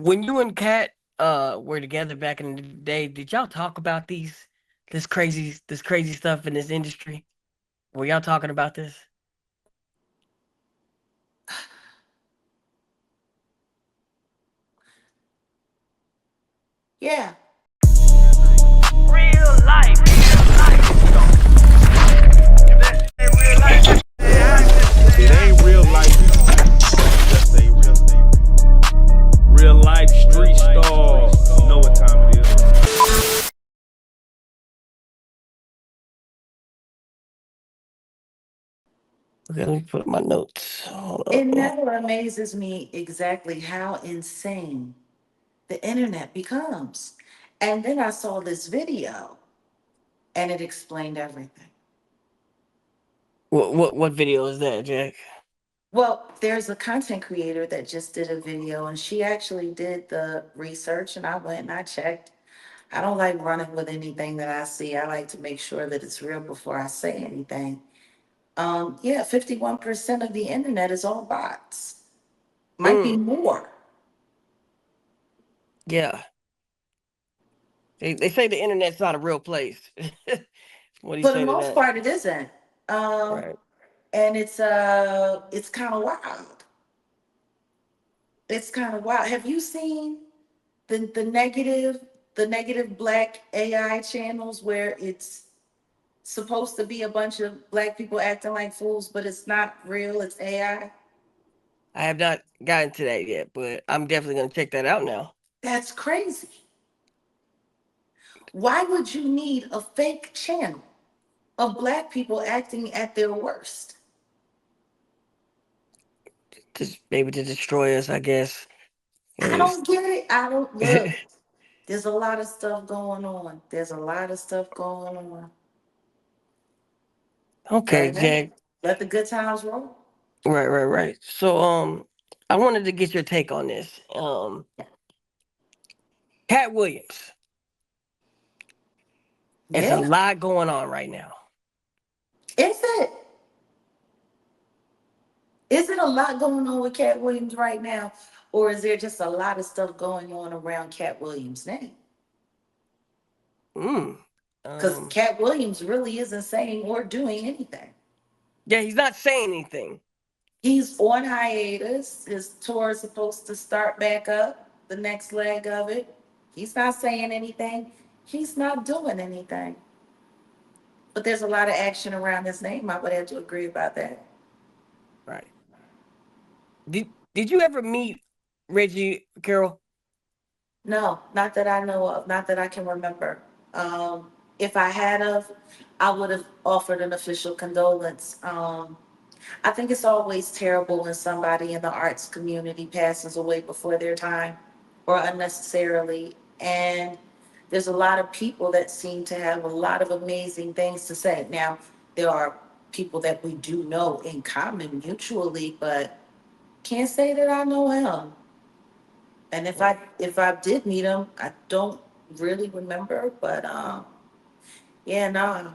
When you and Kat were together back in the day, did y'all talk about this crazy stuff in this industry? Were y'all talking about this? Yeah. Real life, real life. If that ain't real life, It ain't real life. It's just a real life street star. You know what time it is. okay, let me put my notes. It Hold on. never amazes me exactly how insane the internet becomes. And then I saw this video and it explained everything. What video is that, Jack? Well, there's a content creator that just did a video and she actually did the research and I went and I checked. I don't like running with anything that I see. I like to make sure that it's real before I say anything. Yeah, 51% of the internet is all bots. Might be Mm, more. yeah. They say the internet's not a real place. What do you For the say to most that? part, it isn't. Um, Right. and it's kind of wild. It's kind of wild. Have you seen the negative black AI channels where it's supposed to be a bunch of black people acting like fools, but it's not real, it's AI? I have not gotten to that yet, but I'm definitely gonna check that out now. That's crazy. Why would you need a fake channel of black people acting at their worst? Just maybe to destroy us, I guess. I 'Cause- don't get it. I don't look. There's a lot of stuff going on. There's a lot of stuff going on. okay, But hey, Jack. let the good times roll. Right. So, I wanted to get your take on this. Katt Williams. It's a Yeah. lot going on right now. Is it? Is it a lot going on with Cat Williams right now? Or is there just a lot of stuff going on around Cat Williams' name? Mm. Because Um. Cat Williams really isn't saying or doing anything. Yeah, he's not saying anything. He's on hiatus. His tour is supposed to start back up, the next leg of it. He's not saying anything. He's not doing anything. But there's a lot of action around his name. I would have to agree about that. Right. Did you ever meet Reggie Carroll? No, not that I know of, not that I can remember. If I had of, I would have offered an official condolence. I think it's always terrible when somebody in the arts community passes away before their time or unnecessarily. And there's a lot of people that seem to have a lot of amazing things to say. Now, there are people that we do know in common mutually, but can't say that I know him. And if Right. I did meet him, I don't really remember. But yeah, no,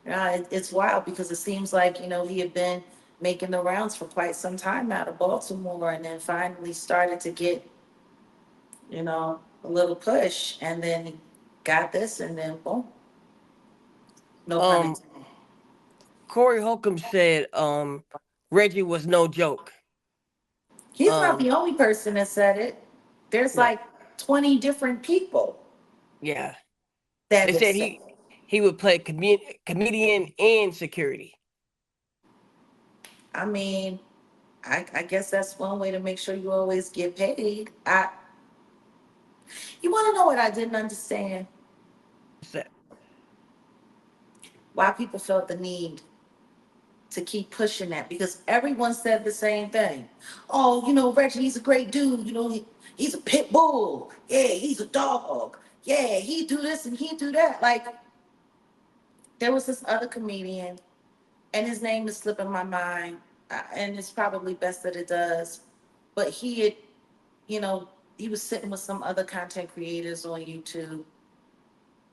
it's wild because it seems like he had been making the rounds for quite some time out of Baltimore, and then finally started to get a little push, and then he got this, and then boom, no pun Um. intended. Corey Holcomb said, Reggie was no joke. He's not Um. the only person that said it. There's Right. like 20 different people Yeah. that They have said said it. he would play comedian and security. I mean, I guess that's one way to make sure you always get paid. You want to know what I didn't understand? So, Why people felt the need to keep pushing that, because everyone said the same thing. Oh, Reggie, he's a great dude. He's a pit bull. Yeah, he's a dog. Yeah, he do this and he do that. Like, there was this other comedian, and his name is slipping my mind, and it's probably best that it does. But you know, he was sitting with some other content creators on YouTube,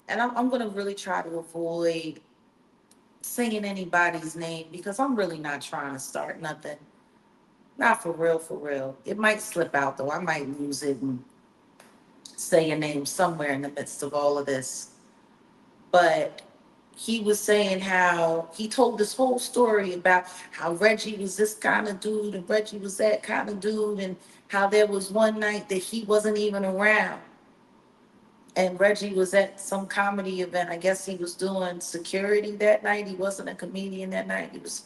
and I'm gonna really try to avoid saying anybody's name because I'm really not trying to start nothing. Not for real, for real. It might slip out though. I might lose it and say a name somewhere in the midst of all of this, but he was saying how he told this whole story about how Reggie was this kind of dude and Reggie was that kind of dude, and how there was one night that he wasn't even around. And Reggie was at some comedy event. I guess he was doing security that night. He wasn't a comedian that night. He was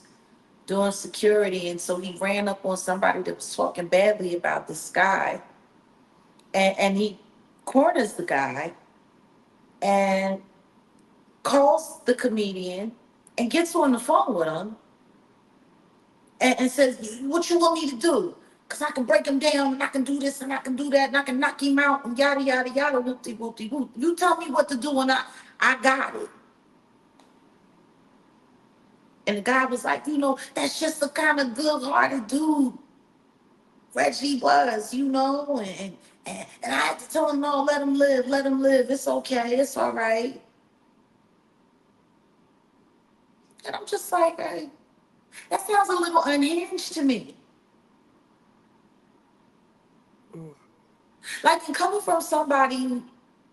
doing security. And so he ran up on somebody that was talking badly about this guy. And he corners the guy and calls the comedian and gets on the phone with him and says, "What you want me to do? Because I can break him down and I can do this and I can do that and I can knock him out and yada, yada, yada, whoopty, whoopty, whoop. You tell me what to do and I got it." And the guy was like, "That's just the kind of good hearted dude Reggie was, and I had to tell him, no, let him live. It's okay, it's all right." And I'm just like, hey, that sounds a little unhinged to me. Like, and coming from somebody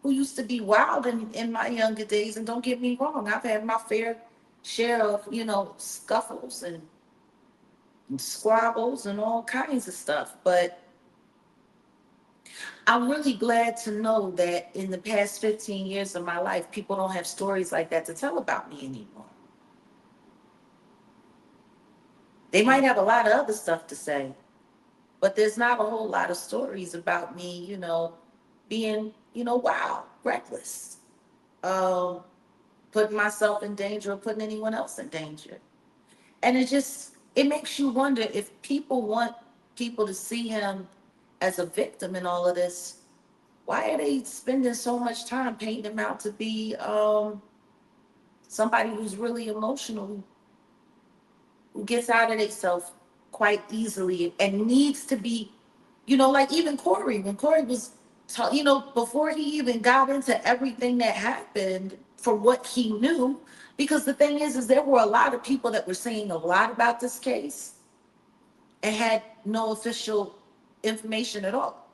who used to be wild in my younger days, and don't get me wrong, I've had my fair share of, scuffles and squabbles and all kinds of stuff. But I'm really glad to know that in the past 15 years of my life, people don't have stories like that to tell about me anymore. They might have a lot of other stuff to say, but there's not a whole lot of stories about me, being, wild, reckless, um, putting myself in danger or putting anyone else in danger. And it makes you wonder, if people want people to see him as a victim in all of this, why are they spending so much time painting him out to be somebody who's really emotional, who gets out of themselves quite easily and needs to be, like even Corey, when Corey was, before he even got into everything that happened, for what he knew, because the thing is there were a lot of people that were saying a lot about this case and had no official information at all.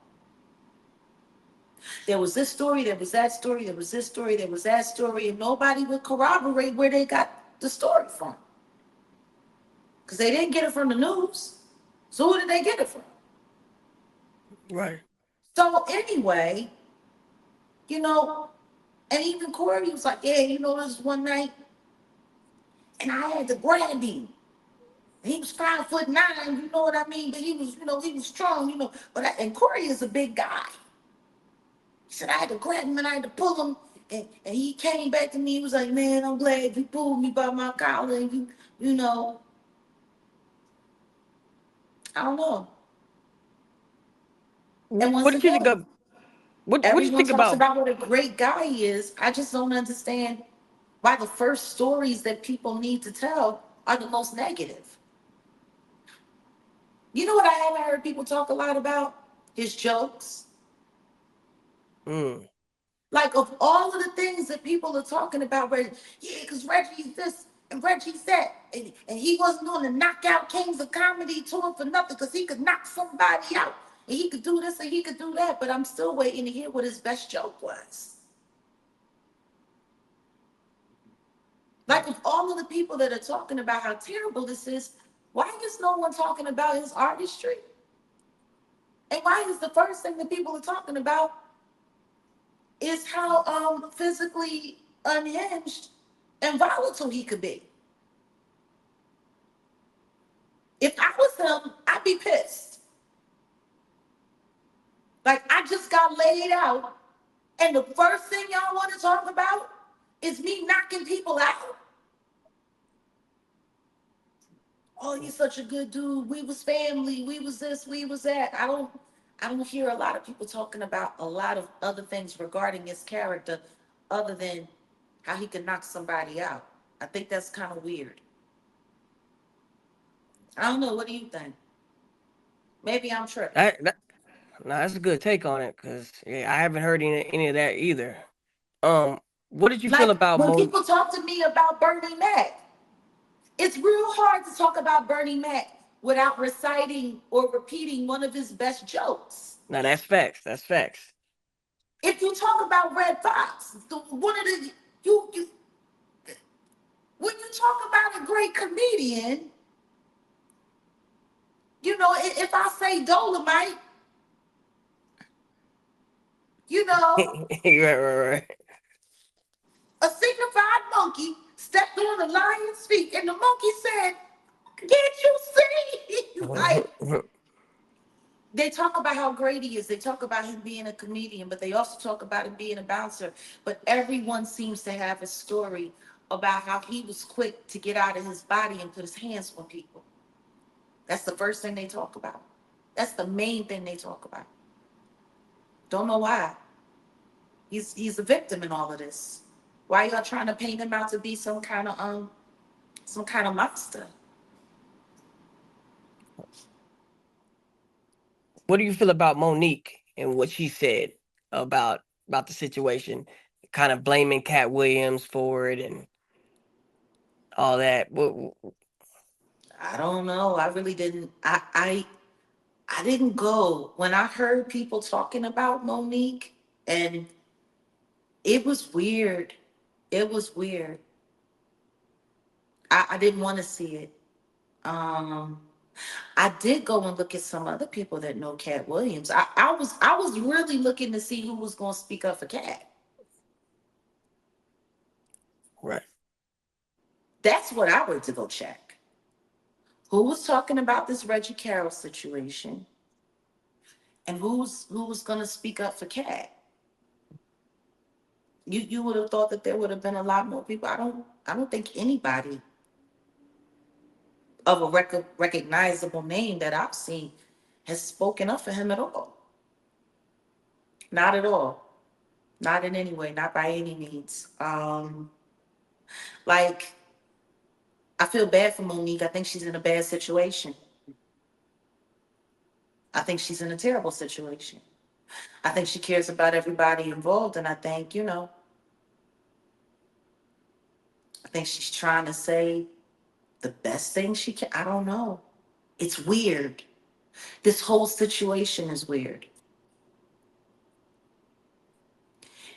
There was this story, there was that story, there was this story, there was that story, and nobody would corroborate where they got the story from. Because they didn't get it from the news. So who did they get it from? Right. So anyway, and even Corey was like, yeah, this one night, and I had to grab him. He was 5'9", you know what I mean? But he was strong, and Corey is a big guy. He said, I had to grab him and I had to pull him. And he came back to me. He was like, man, I'm glad you pulled me by my collar. And I don't know. And What once did you think again, of? What did you everyone think talks about? about what a great guy he is. I just don't understand why the first stories that people need to tell are the most negative. You know what I haven't heard people talk a lot about? His jokes. Mm. Like, of all of the things that people are talking about, yeah, because Reggie's this and Reggie's that, and he wasn't on the Knockout Kings of Comedy tour for nothing, because he could knock somebody out, and he could do this and he could do that. But I'm still waiting to hear what his best joke was. Like, of all of the people that are talking about how terrible this is, why is no one talking about his artistry? And why is the first thing that people are talking about is how physically unhinged and volatile he could be? If I was him, I'd be pissed. Like, I just got laid out, and the first thing y'all want to talk about is me knocking people out. Oh, you're such a good dude. We was family. We was this. We was that. I don't hear a lot of people talking about a lot of other things regarding his character, other than how he could knock somebody out. I think that's kind of weird. I don't know. What do you think? Maybe I'm tripping. That no, that's a good take on it, because yeah, I haven't heard any of that either. What did you feel Like, about when Mo? people talk to me about Bernie Mac, it's real hard to talk about Bernie Mac without reciting or repeating one of his best jokes. Now that's facts. That's facts. If you talk about Red Fox, one of the you when you talk about a great comedian, if I say Dolomite, you know, Right. a signified monkey stepped on a lion's feet, and the monkey said, "Can't you see?" Like, they talk about how great he is. They talk about him being a comedian, but they also talk about him being a bouncer. But everyone seems to have a story about how he was quick to get out of his body and put his hands on people. That's the first thing they talk about. That's the main thing they talk about. Don't know why. He's a victim in all of this. Why y'all trying to paint him out to be some kind of monster? What do you feel about Monique and what she said about about the situation, kind of blaming Katt Williams for it and all that? I don't know. I really didn't. I didn't go when I heard people talking about Monique, and it was weird. It was weird. I didn't want to see it. Um, I did go and look at some other people that know Cat Williams. I was really looking to see who was going to speak up for Cat. Right. That's what I went to go check. Who was talking about this Reggie Carroll situation, and who was going to speak up for Cat? You would have thought that there would have been a lot more people. I don't think anybody of a recognizable name that I've seen has spoken up for him at all. Not at all. Not in any way. Not by any means. Like, I feel bad for Monique. I think she's in a bad situation. I think she's in a terrible situation. I think she cares about everybody involved, and I think she's trying to say the best thing she can. I don't know. It's weird. This whole situation is weird.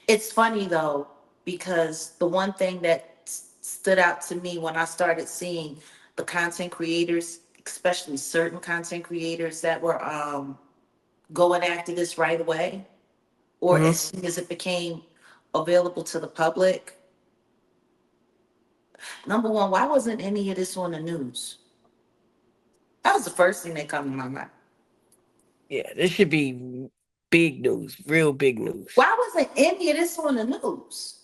It's funny though, because the one thing that stood out to me when I started seeing the content creators, especially certain content creators that were going after this right away, or Hmm. as soon as it became available to the public. Number one, why wasn't any of this on the news? That was the first thing that come to my mind. Yeah, this should be big news, real big news. Why wasn't any of this on the news?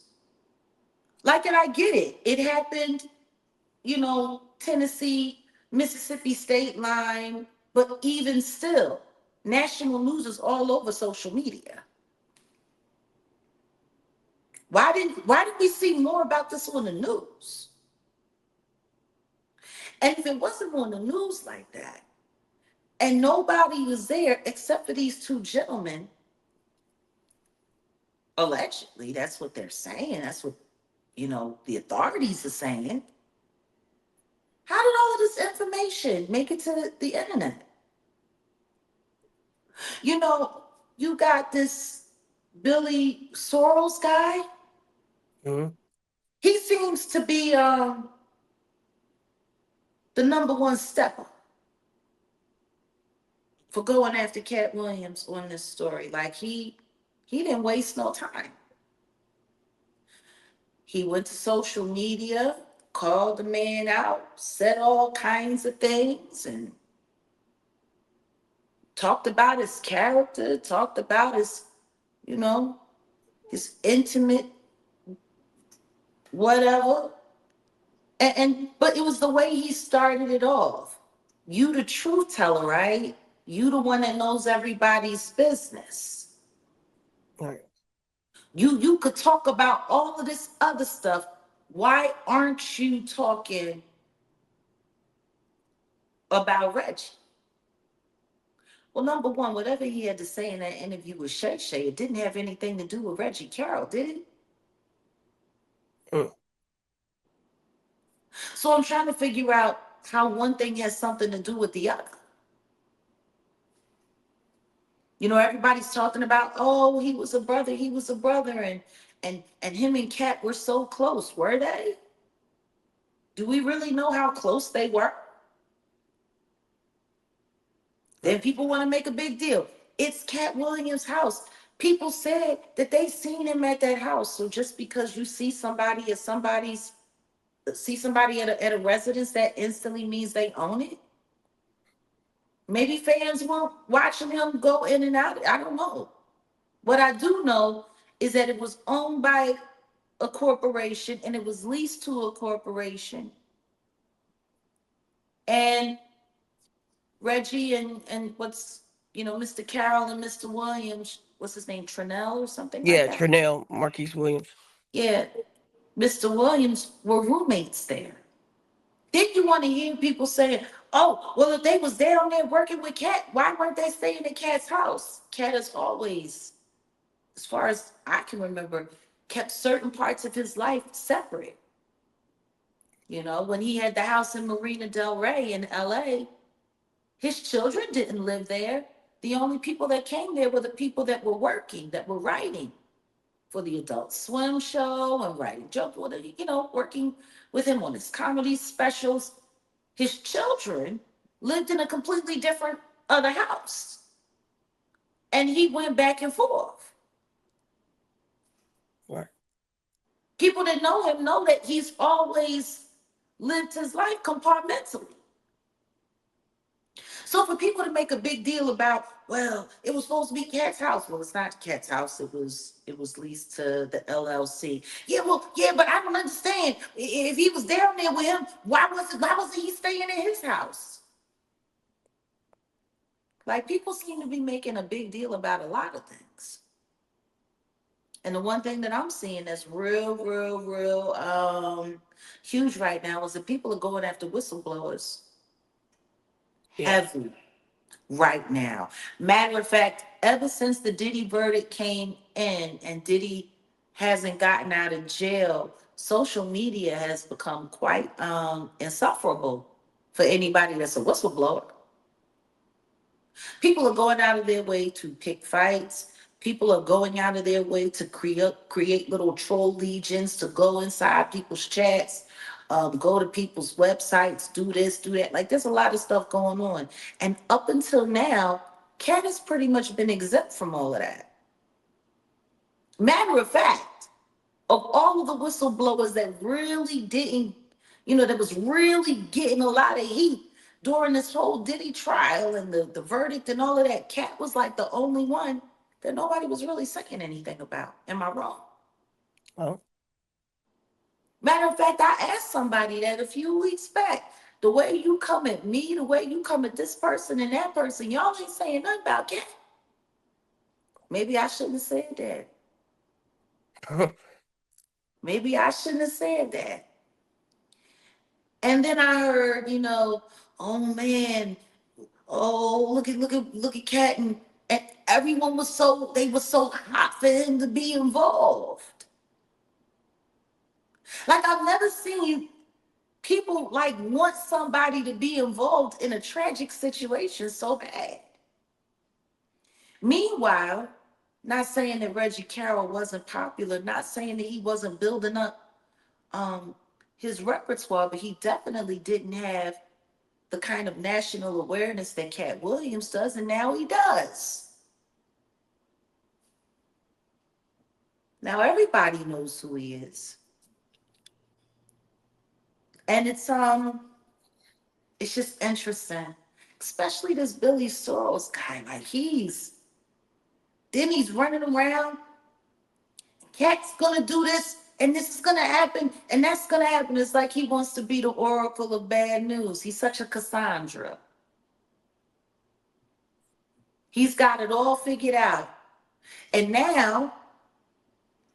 Like, and I get it. It happened, Tennessee, Mississippi state line, but even still, national news is all over social media. Why did we see more about this on the news? And if it wasn't on the news like that, and nobody was there except for these two gentlemen, allegedly, that's what they're saying. That's what, the authorities are saying. How did all of this information make it to the internet? You know, you got this Billy Soros guy. Hmm. He seems to be the number one stepper for going after Cat Williams on this story. Like, he didn't waste no time. He went to social media, called the man out, said all kinds of things, and talked about his character, talked about you know, his intimate whatever. And but it was the way he started it off. You the truth teller, right? You the one that knows everybody's business. Right. You could talk about all of this other stuff. Why aren't you talking about Reggie? Well, number one, whatever he had to say in that interview with Shay Shay, it didn't have anything to do with Reggie Carroll, did it? Mm. So I'm trying to figure out how one thing has something to do with the other. You know, everybody's talking about, oh, he was a brother, he was a brother, and him and Kat were so close. Were they? Do we really know how close they were? Then people want to make a big deal. It's Cat Williams' house. People said that they seen him at that house. So just because you see somebody at a residence, that instantly means they own it. Maybe fans were watching him go in and out. I don't know. What I do know is that it was owned by a corporation and it was leased to a corporation. And Reggie and Mr. Carroll and Mr. Williams, what's his name, Trinell or something like Yeah, that? Trinell, Marquise Williams. Yeah, Mr. Williams were roommates there. Then you want to hear people saying, oh, well, if they was down there working with Cat, why weren't they staying at Cat's house? Cat has always, as far as I can remember, kept certain parts of his life separate. You know, when he had the house in Marina Del Rey in LA, his children didn't live there. The only people that came there were the people that were working, that were writing for the Adult Swim show and writing jokes, working with him on his comedy specials. His children lived in a completely different other house. And he went back and forth. Right. People that know him know that he's always lived his life compartmentally. So for people to make a big deal about, well, it was supposed to be Cat's house. Well, it's not Cat's house. It was leased to the LLC. Yeah, but I don't understand. If he was down there with him, why wasn't he staying in his house? Like, people seem to be making a big deal about a lot of things. And the one thing that I'm seeing that's real huge right now is that people are going after whistleblowers Yeah. heavy right now. Matter of fact, ever since the Diddy verdict came in and Diddy hasn't gotten out of jail, social media has become quite insufferable for anybody that's a whistleblower. People are going out of their way to pick fights. People are going out of their way to create little troll legions to go inside people's chats, go to people's websites, do this, do that. Like, there's a lot of stuff going on. And up until now, Cat has pretty much been exempt from all of that. Matter of fact, of all of the whistleblowers that really didn't, that was really getting a lot of heat during this whole Diddy trial and the verdict and all of that, Cat was like the only one that nobody was really saying anything about. Am I wrong? Oh. Matter of fact, I asked somebody that a few weeks back. The way you come at me, the way you come at this person and that person, y'all ain't saying nothing about Cat. Maybe I shouldn't have said that. Maybe I shouldn't have said that. And then I heard, oh man, oh look at Cat, and everyone they were so hot for him to be involved. Like, I've never seen people like want somebody to be involved in a tragic situation so bad. Meanwhile, not saying that Reggie Carroll wasn't popular, not saying that he wasn't building up um his repertoire, but he definitely didn't have the kind of national awareness that Katt Williams does, and now he does. Now everybody knows who he is. And it's just interesting. Especially this Billy Sorrells guy. Like, he's running around. Cat's gonna do this, and this is gonna happen, and that's gonna happen. It's like he wants to be the oracle of bad news. He's such a Cassandra. He's got it all figured out. And now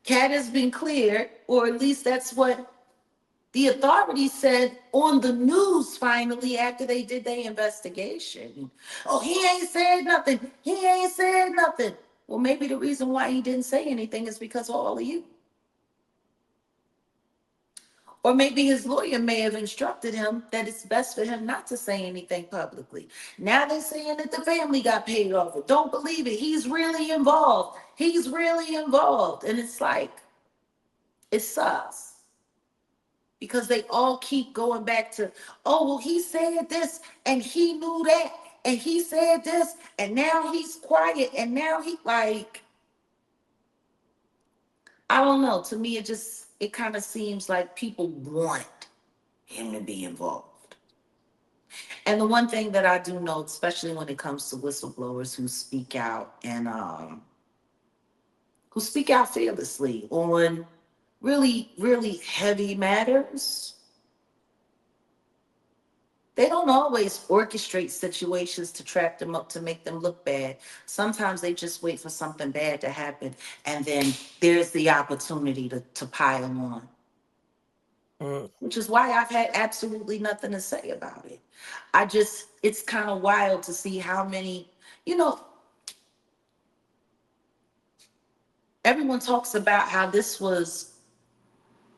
Cat has been cleared, or at least that's what the authorities said on the news finally after they did their investigation. Oh, he ain't said nothing. He ain't said nothing. Well, maybe the reason why he didn't say anything is because of all of you. Or maybe his lawyer may have instructed him that it's best for him not to say anything publicly. Now they're saying that the family got paid off. Don't believe it. He's really involved. He's really involved. And it's like, it sucks because they all keep going back to, oh, well, he said this and he knew that and he said this and now he's quiet and now he like, I don't know. To me, it kind of seems like people want him to be involved. And the one thing that I do know, especially when it comes to whistleblowers who speak out and who speak out fearlessly on really, really heavy matters, they don't always orchestrate situations to trap them up to make them look bad. Sometimes they just wait for something bad to happen, and then there's the opportunity to pile on. Which is why I've had absolutely nothing to say about it. It's kind of wild to see how many, you know, everyone talks about how this was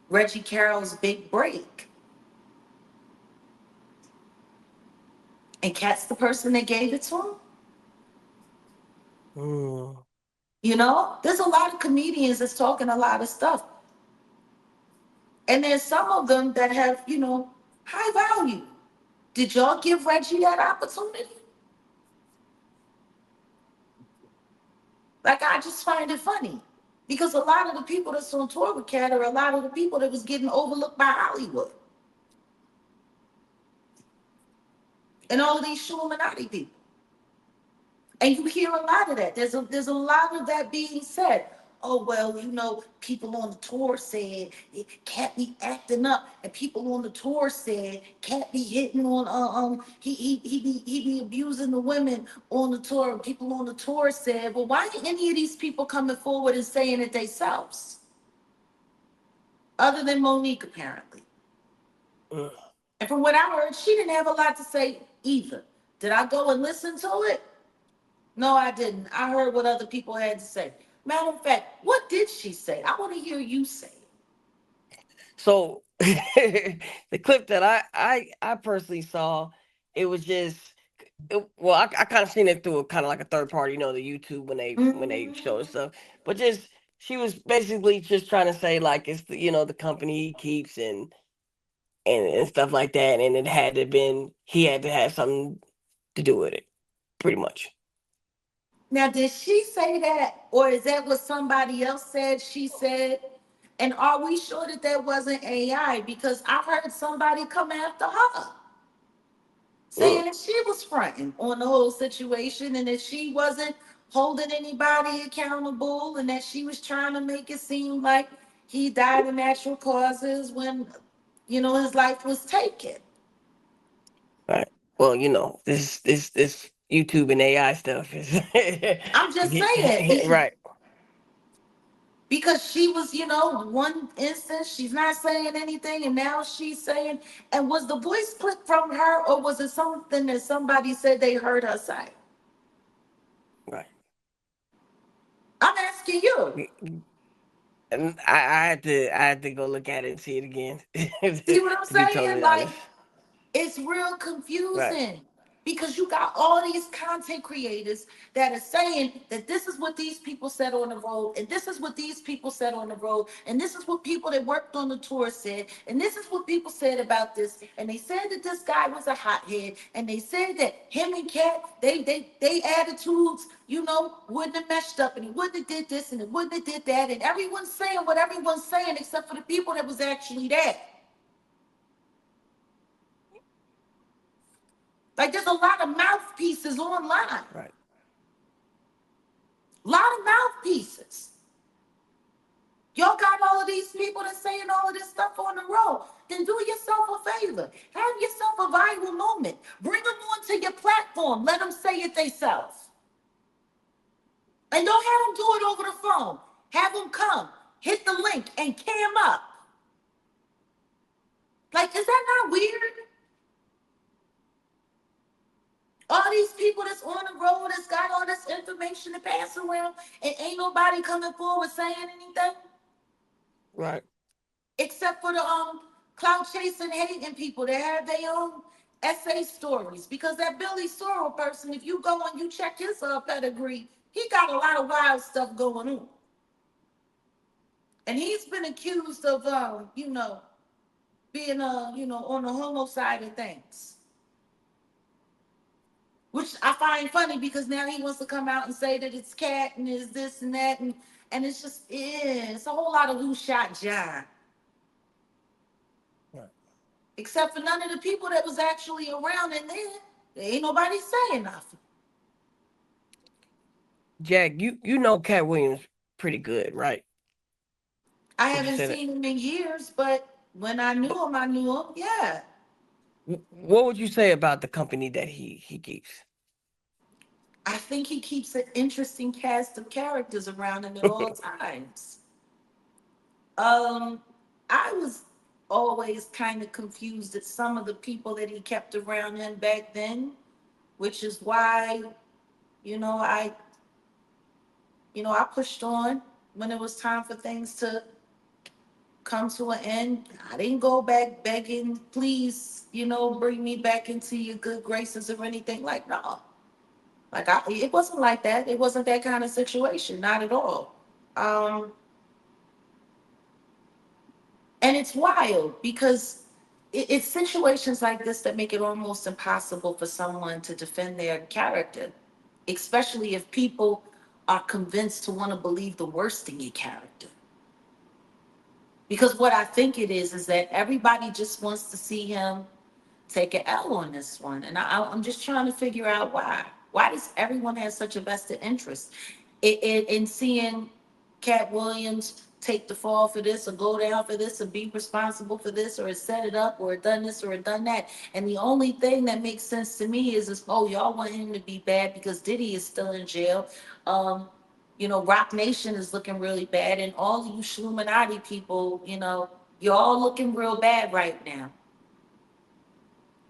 Reggie Carroll's big break. And Katt's the person that gave it to him. You know, there's a lot of comedians that's talking a lot of stuff. And there's some of them that have, high value. Did y'all give Reggie that opportunity? Like, I just find it funny. Because a lot of the people that's on tour with Katt are a lot of the people that was getting overlooked by Hollywood. And all of these Illuminati people. And you hear a lot of that. There's a lot of that being said. Oh, well, people on the tour said it can't be acting up, and people on the tour said can't be hitting on he be abusing the women on the tour. People on the tour said, well, why aren't any of these people coming forward and saying it themselves? Other than Monique, apparently. And from what I heard, she didn't have a lot to say either. Did I go and listen to it? No, I didn't. I heard what other people had to say. Matter of fact, what did she say? I want to hear you say it. So the clip that I personally saw, it was just well, I kind of seen it through a kind of like a third party, the YouTube when they show stuff. But just she was basically just trying to say like it's the company he keeps and stuff like that, and he had to have something to do with it, pretty much. Now, did she say that, or is that what somebody else said she said? And are we sure that that wasn't AI? Because I heard somebody come after her saying that she was fronting on the whole situation and that she wasn't holding anybody accountable and that she was trying to make it seem like he died of natural causes when, his life was taken. Right. Well, this YouTube and AI stuff is I'm just saying. right. Because she was, one instance, she's not saying anything, and now she's saying, and was the voice clip from her, or was it something that somebody said they heard her say? Right. I'm asking you. And I had to go look at it and see it again. See what I'm To be saying? totally Like, honest. it's real Right. confusing because you got all these content creators that are saying that this is what these people said on the road, and this is what these people said on the road, and this is what people that worked on the tour said, and this is what people said about this, and they said that this guy was a hothead, and they said that him and Katt, they attitudes, wouldn't have meshed up, and he wouldn't have did this, and it wouldn't have did that, and everyone's saying what everyone's saying except for the people that was actually there. Like, there's a lot of mouthpieces online. Right. A lot of mouthpieces. Y'all got all of these people that's saying all of this stuff on the road. Then do yourself a favor. Have yourself a viral moment. Bring them onto your platform. Let them say it themselves. And don't have them do it over the phone. Have them come, hit the link, and cam up. Like, is that not weird? All these people that's on the road that's got all this information to pass around and ain't nobody coming forward saying anything. Right. Except for the clout chasing, hating people that have their own essay stories. Because that Billy Sorrell person, if you go and you check his pedigree, he got a lot of wild stuff going on. And he's been accused of, being, on the homo side of things. Which I find funny because now he wants to come out and say that it's Katt and it's this and that. And it's just, it's a whole lot of who shot John. Right. Except for none of the people that was actually around in there. There ain't nobody saying nothing. Jack, you know Cat Williams pretty good, right? I Would you haven't say that? seen him in years, but when I knew him, I knew him. Yeah. What would you say about the company that he keeps? I think he keeps an interesting cast of characters around him at all times. Um, I was always kind of confused at some of the people that he kept around him back then, which is why, you know, I, I pushed on when it was time for things to come to an end. I didn't go back begging, please, bring me back into your good graces or anything like no. It wasn't like that. It wasn't that kind of situation, not at all. Um, and it's wild because it's situations like this that make it almost impossible for someone to defend their character, especially if people are convinced to want to believe the worst in your character. Because what I think it is that everybody just wants to see him take an L on this one. And I'm just trying to figure out why. Why does everyone have such a vested interest in seeing Katt Williams take the fall for this or go down for this or be responsible for this or set it up or done this or done that? And the only thing that makes sense to me is oh, y'all want him to be bad because Diddy is still in jail. Rock Nation is looking really bad, and all of you Illuminati people, you're all looking real bad right now.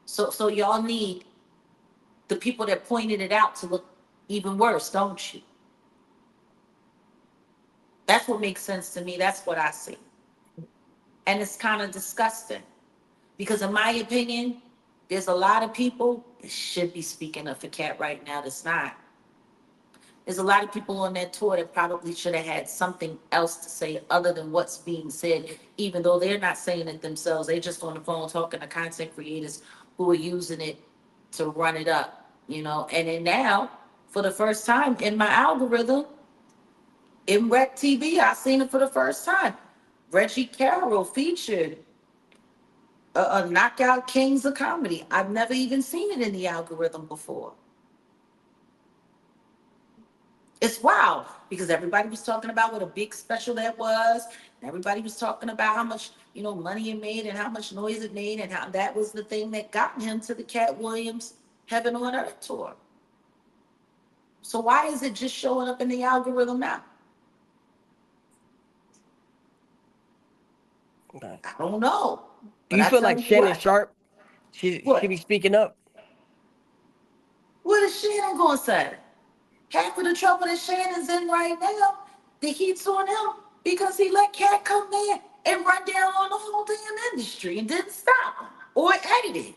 So y'all need the people that pointed it out to look even worse, don't you? That's what makes sense to me. That's what I see. And it's kind of disgusting because, in my opinion, there's a lot of people that should be speaking up for Katt right now that's not. There's a lot of people on that tour that probably should have had something else to say other than what's being said, even though they're not saying it themselves. They're just on the phone talking to content creators who are using it to run it up. And then now, for the first time in my algorithm, in Rec TV, I seen it for the first time. Reggie Carroll featured a Knockout Kings of Comedy. I've never even seen it in the algorithm before. It's wild because everybody was talking about what a big special that was. And everybody was talking about how much, money it made and how much noise it made and how that was the thing that got him to the Katt Williams Heaven on Earth tour. So why is it just showing up in the algorithm now? Okay. I don't know. Do But you I feel tell like you Shannon what, Sharp? She be what? speaking up. What is Shannon gonna say? Half of the trouble that Shannon's in right now, the heat's on him because he let Katt come there and run down on the whole damn industry and didn't stop him or edit it.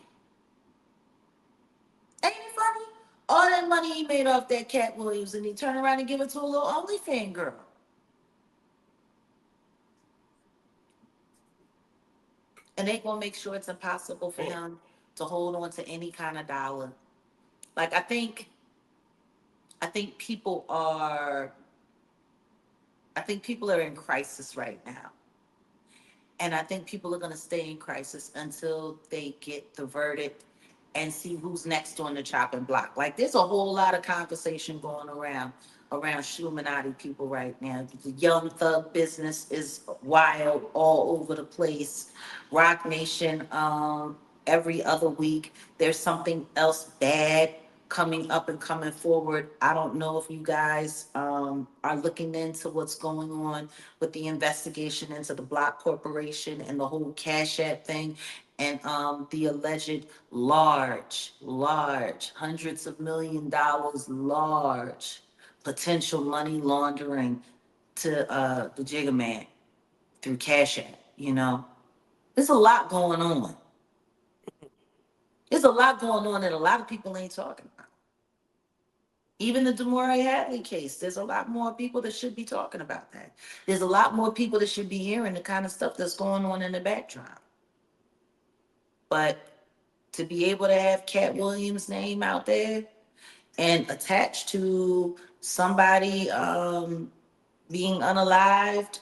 Ain't it funny? All that money he made off that Katt Williams and he turned around and give it to a little OnlyFans girl. And they gonna make sure it's impossible for him to hold on to any kind of dollar. Like I think people are I think people are in crisis right now. And I think people are going to stay in crisis until they get the verdict and see who's next on the chopping block. Like there's a whole lot of conversation going around Illuminati people right now. The young thug business is wild all over the place. Rock Nation, every other week there's something else bad coming up and coming forward. I don't know if you guys are looking into what's going on with the investigation into the Block Corporation and the whole Cash App thing and the alleged large, hundreds of $1 million, large potential money laundering to the Jigga Man through Cash App. There's a lot going on. There's a lot going on that a lot of people ain't talking about. Even the Demore Hadley case, there's a lot more people that should be talking about that. There's a lot more people that should be hearing the kind of stuff that's going on in the background. But to be able to have Katt Williams' name out there and attached to somebody being unalived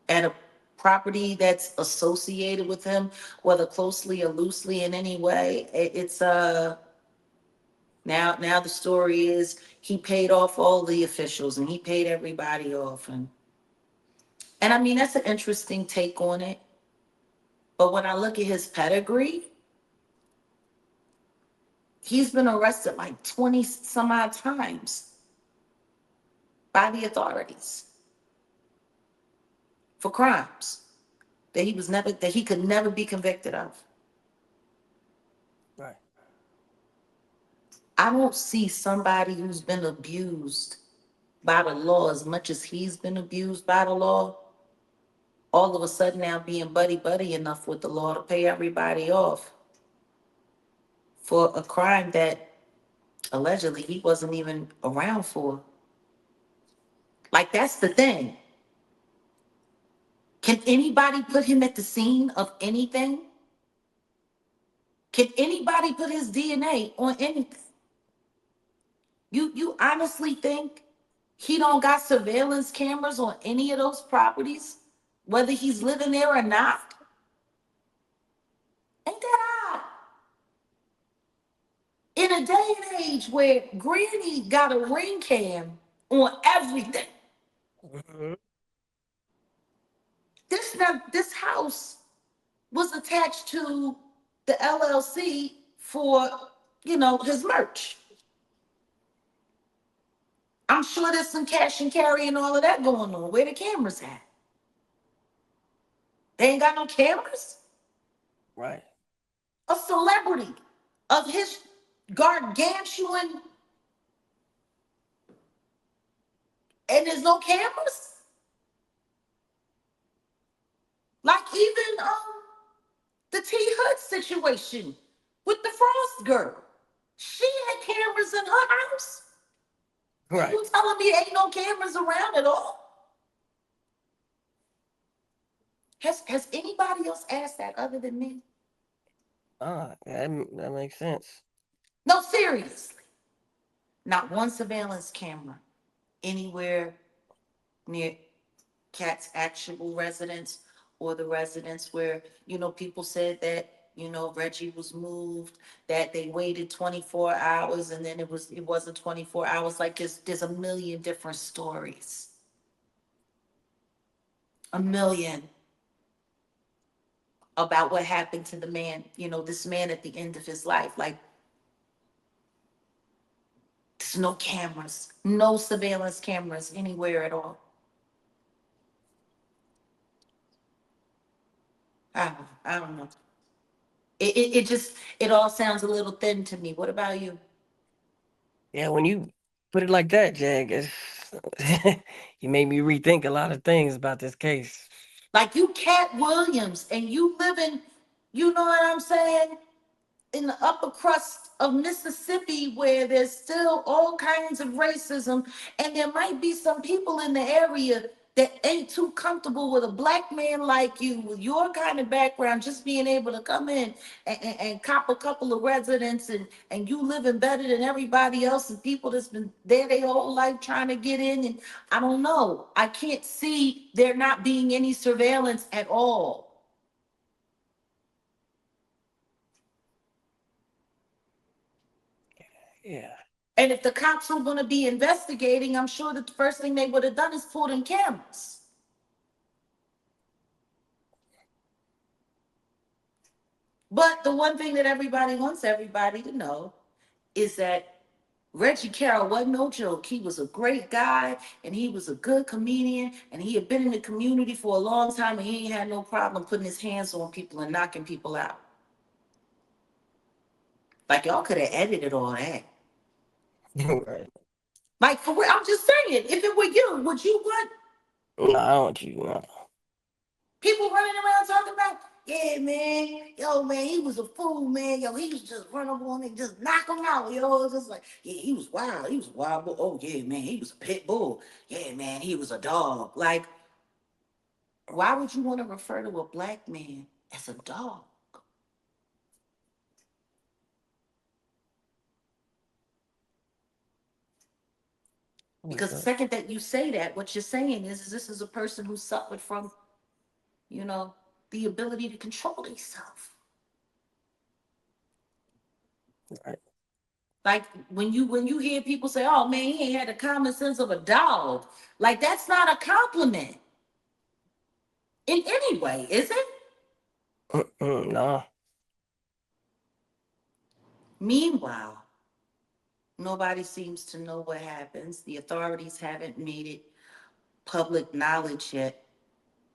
at a property that's associated with him, whether closely or loosely in any way, it's now the story is he paid off all the officials and he paid everybody off, and I mean that's an interesting take on it. But when I look at his pedigree, he's been arrested like 20 some odd times by the authorities for crimes that he could never be convicted of. Right. I don't see somebody who's been abused by the law as much as he's been abused by the law, all of a sudden now being buddy buddy enough with the law to pay everybody off for a crime that allegedly he wasn't even around for. Like, that's the thing. Can anybody put him at the scene of anything? Can anybody put his DNA on anything? You honestly think he don't got surveillance cameras on any of those properties, whether he's living there or not? Ain't that odd? In a day and age where Granny got a ring cam on everything, Mhm. this house was attached to the LLC for, his merch. I'm sure there's some cash and carry and all of that going on. Where the cameras at? They ain't got no cameras. Right. A celebrity of his gargantuan, and there's no cameras. Like even the T Hood situation with the Frost girl. She had cameras in her house. Right. You telling me ain't no cameras around at all? Has anybody else asked that other than me? That makes sense. No, seriously. Not one surveillance camera anywhere near Katt's actual residence or the residence where, people said that, Reggie was moved, that they waited 24 hours and then it wasn't 24 hours. Like there's a million different stories. A million about what happened to the man, this man at the end of his life. Like, there's no cameras, no surveillance cameras anywhere at all. I don't know. It just, it all sounds a little thin to me. What about you? Yeah, when you put it like that, Jag, you made me rethink a lot of things about this case. Like, you Katt Williams and you live in, you know what I'm saying, in the upper crust of Mississippi where there's still all kinds of racism, and there might be some people in the area that ain't too comfortable with a black man like you with your kind of background just being able to come in and cop a couple of residents, and you living better than everybody else and people that's been there their whole life trying to get in. And I don't know, I can't see there not being any surveillance at all. Yeah. And if the cops were going to be investigating, I'm sure that the first thing they would have done is pull them cameras. But the one thing that everybody wants everybody to know is that Reggie Carroll wasn't no joke. He was a great guy and he was a good comedian and he had been in the community for a long time and he ain't had no problem putting his hands on people and knocking people out. Like, y'all could have edited all that. Right. Like, for real, I'm just saying, if it were you, would you want No, I don't want you. No. people running around talking about Yeah, man. Yo, man, he was a fool, man. Yo, he was just run up on and just knock him out. Yo, it's just like, yeah, he was wild. He was a wild bull. Oh, yeah, man, he was a pit bull. Yeah, man, he was a dog. Like, why would you want to refer to a black man as a dog? Because the second that you say that, what you're saying is this is a person who suffered from, you know, the ability to control himself. Right. Like when you hear people say, "Oh man, he ain't had the common sense of a dog," like that's not a compliment in any way, is it? No. Meanwhile, nobody seems to know what happens. The authorities haven't made it public knowledge yet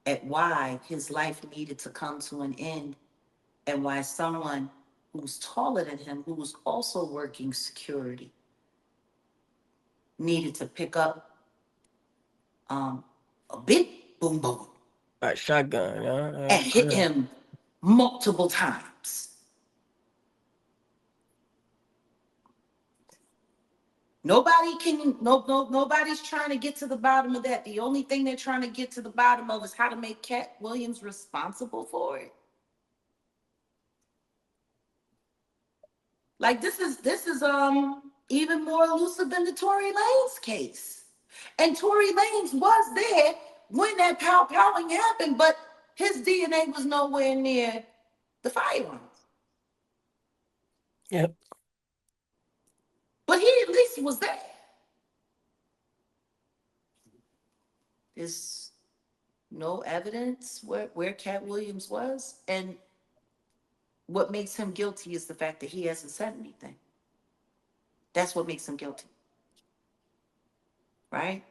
at why his life needed to come to an end and why someone who's taller than him, who was also working security, needed to pick up um, a big boom boom Right, shotgun. and hit Yeah. him multiple times. Nobody can, nobody's trying to get to the bottom of that. The only thing they're trying to get to the bottom of is how to make Katt Williams responsible for it. Like this is even more elusive than the Tory Lanez case. And Tory Lanez was there when that powing happened, but his DNA was nowhere near the firearm. Yep. But he at least was there. There's no evidence where Katt Williams was. And what makes him guilty is the fact that he hasn't said anything. That's what makes him guilty, right?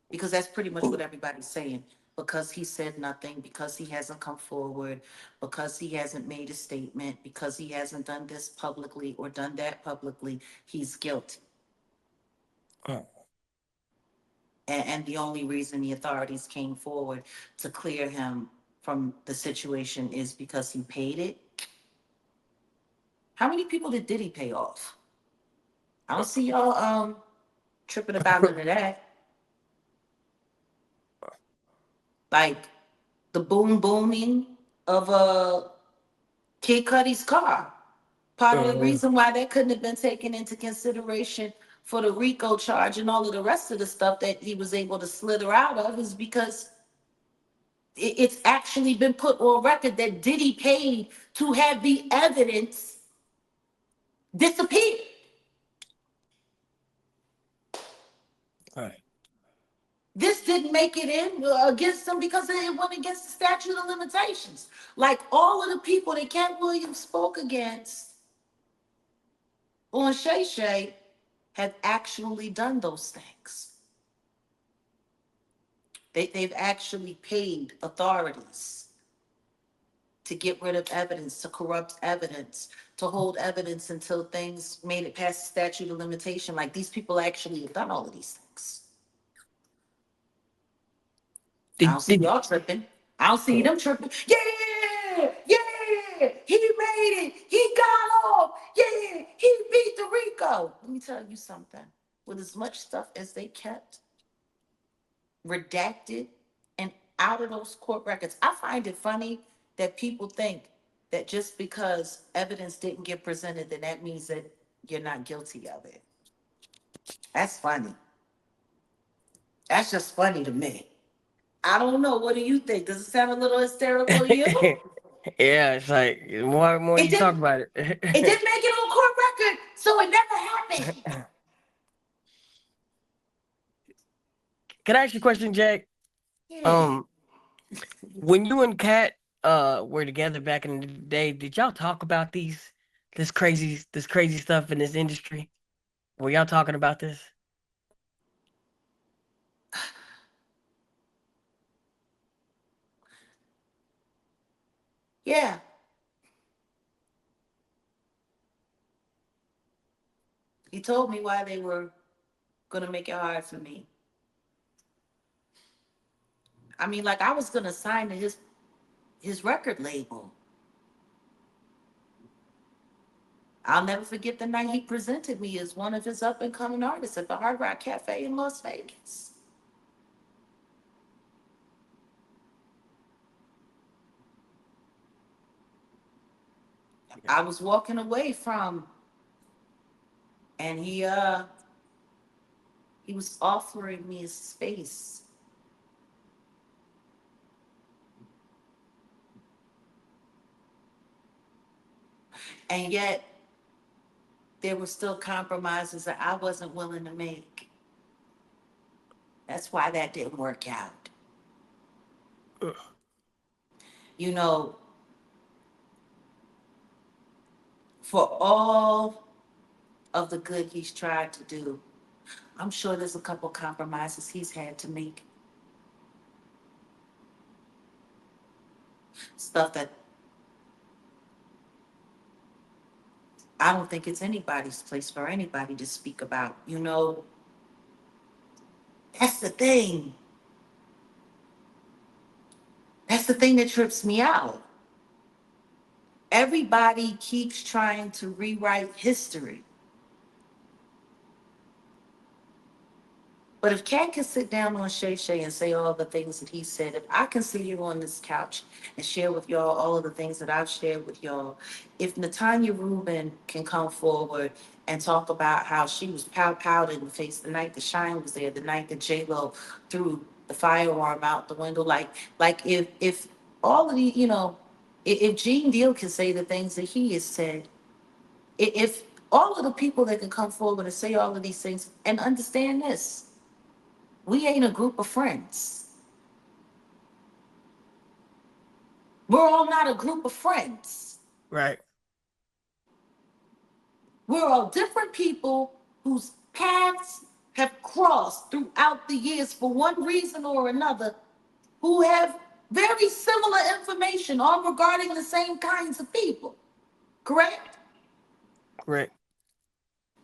Because that's pretty much what everybody's saying. Because he said nothing, because he hasn't come forward, because he hasn't made a statement, because he hasn't done this publicly or done that publicly, he's guilty. Oh. And the only reason the authorities came forward to clear him from the situation is because he paid it. How many people did Diddy pay off? I don't see y'all tripping about none of that. Like the booming of Kid Cudi's car. Part of the reason why that couldn't have been taken into consideration for the RICO charge and all of the rest of the stuff that he was able to slither out of is because it's actually been put on record that Diddy paid to have the evidence disappear. Right. This didn't make it in against them because it went against the statute of limitations. Like all of the people that Katt Williams spoke against on Shay Shay have actually done those things. They've actually paid authorities to get rid of evidence, to corrupt evidence, to hold evidence until things made it past the statute of limitation. Like these people actually have done all of these things. I don't see Did y'all tripping. I don't see them tripping. Yeah, yeah, he made it. He got off. Yeah, he beat the RICO. Let me tell you something. With as much stuff as they kept redacted and out of those court records, I find it funny that people think that just because evidence didn't get presented, then that means that you're not guilty of it. That's funny. That's just funny to me. I don't know. What do you think? Does it sound a little hysterical to you? yeah, it's like more It you talk didn't. about it. It didn't make it on court record, so it never happened. Can I ask you a question, Jack? Yeah. Um, when you and Kat were together back in the day, did y'all talk about this crazy stuff in this industry? Were y'all talking about this? Yeah. He told me why they were gonna make it hard for me. I mean, like I was gonna sign to his his record label. I'll never forget the night he presented me as one of his up and coming artists at the Hard Rock Cafe in Las Vegas. I was walking away from, and he was offering me a space. And yet there were still compromises that I wasn't willing to make. That's why that didn't work out. You know, for all of the good he's tried to do, I'm sure there's a couple compromises he's had to make. Stuff that I don't think it's anybody's place for anybody to speak about. You know, that's the thing. That's the thing that trips me out. Everybody keeps trying to rewrite history. But if Cat can sit down on Shay Shay and say all the things that he said, if I can sit here on this couch and share with y'all all of the things that I've shared with y'all, if Natanya Rubin can come forward and talk about how she was powed in the face the night that Shine was there, the night that J-Lo threw the firearm out the window, like if all of the, you know, if Gene Deal can say the things that he has said, if all of the people that can come forward and say all of these things and understand this, we ain't a group of friends. We're all not a group of friends. Right. We're all different people whose paths have crossed throughout the years for one reason or another, who have very similar information all regarding the same kinds of people. Correct? Correct.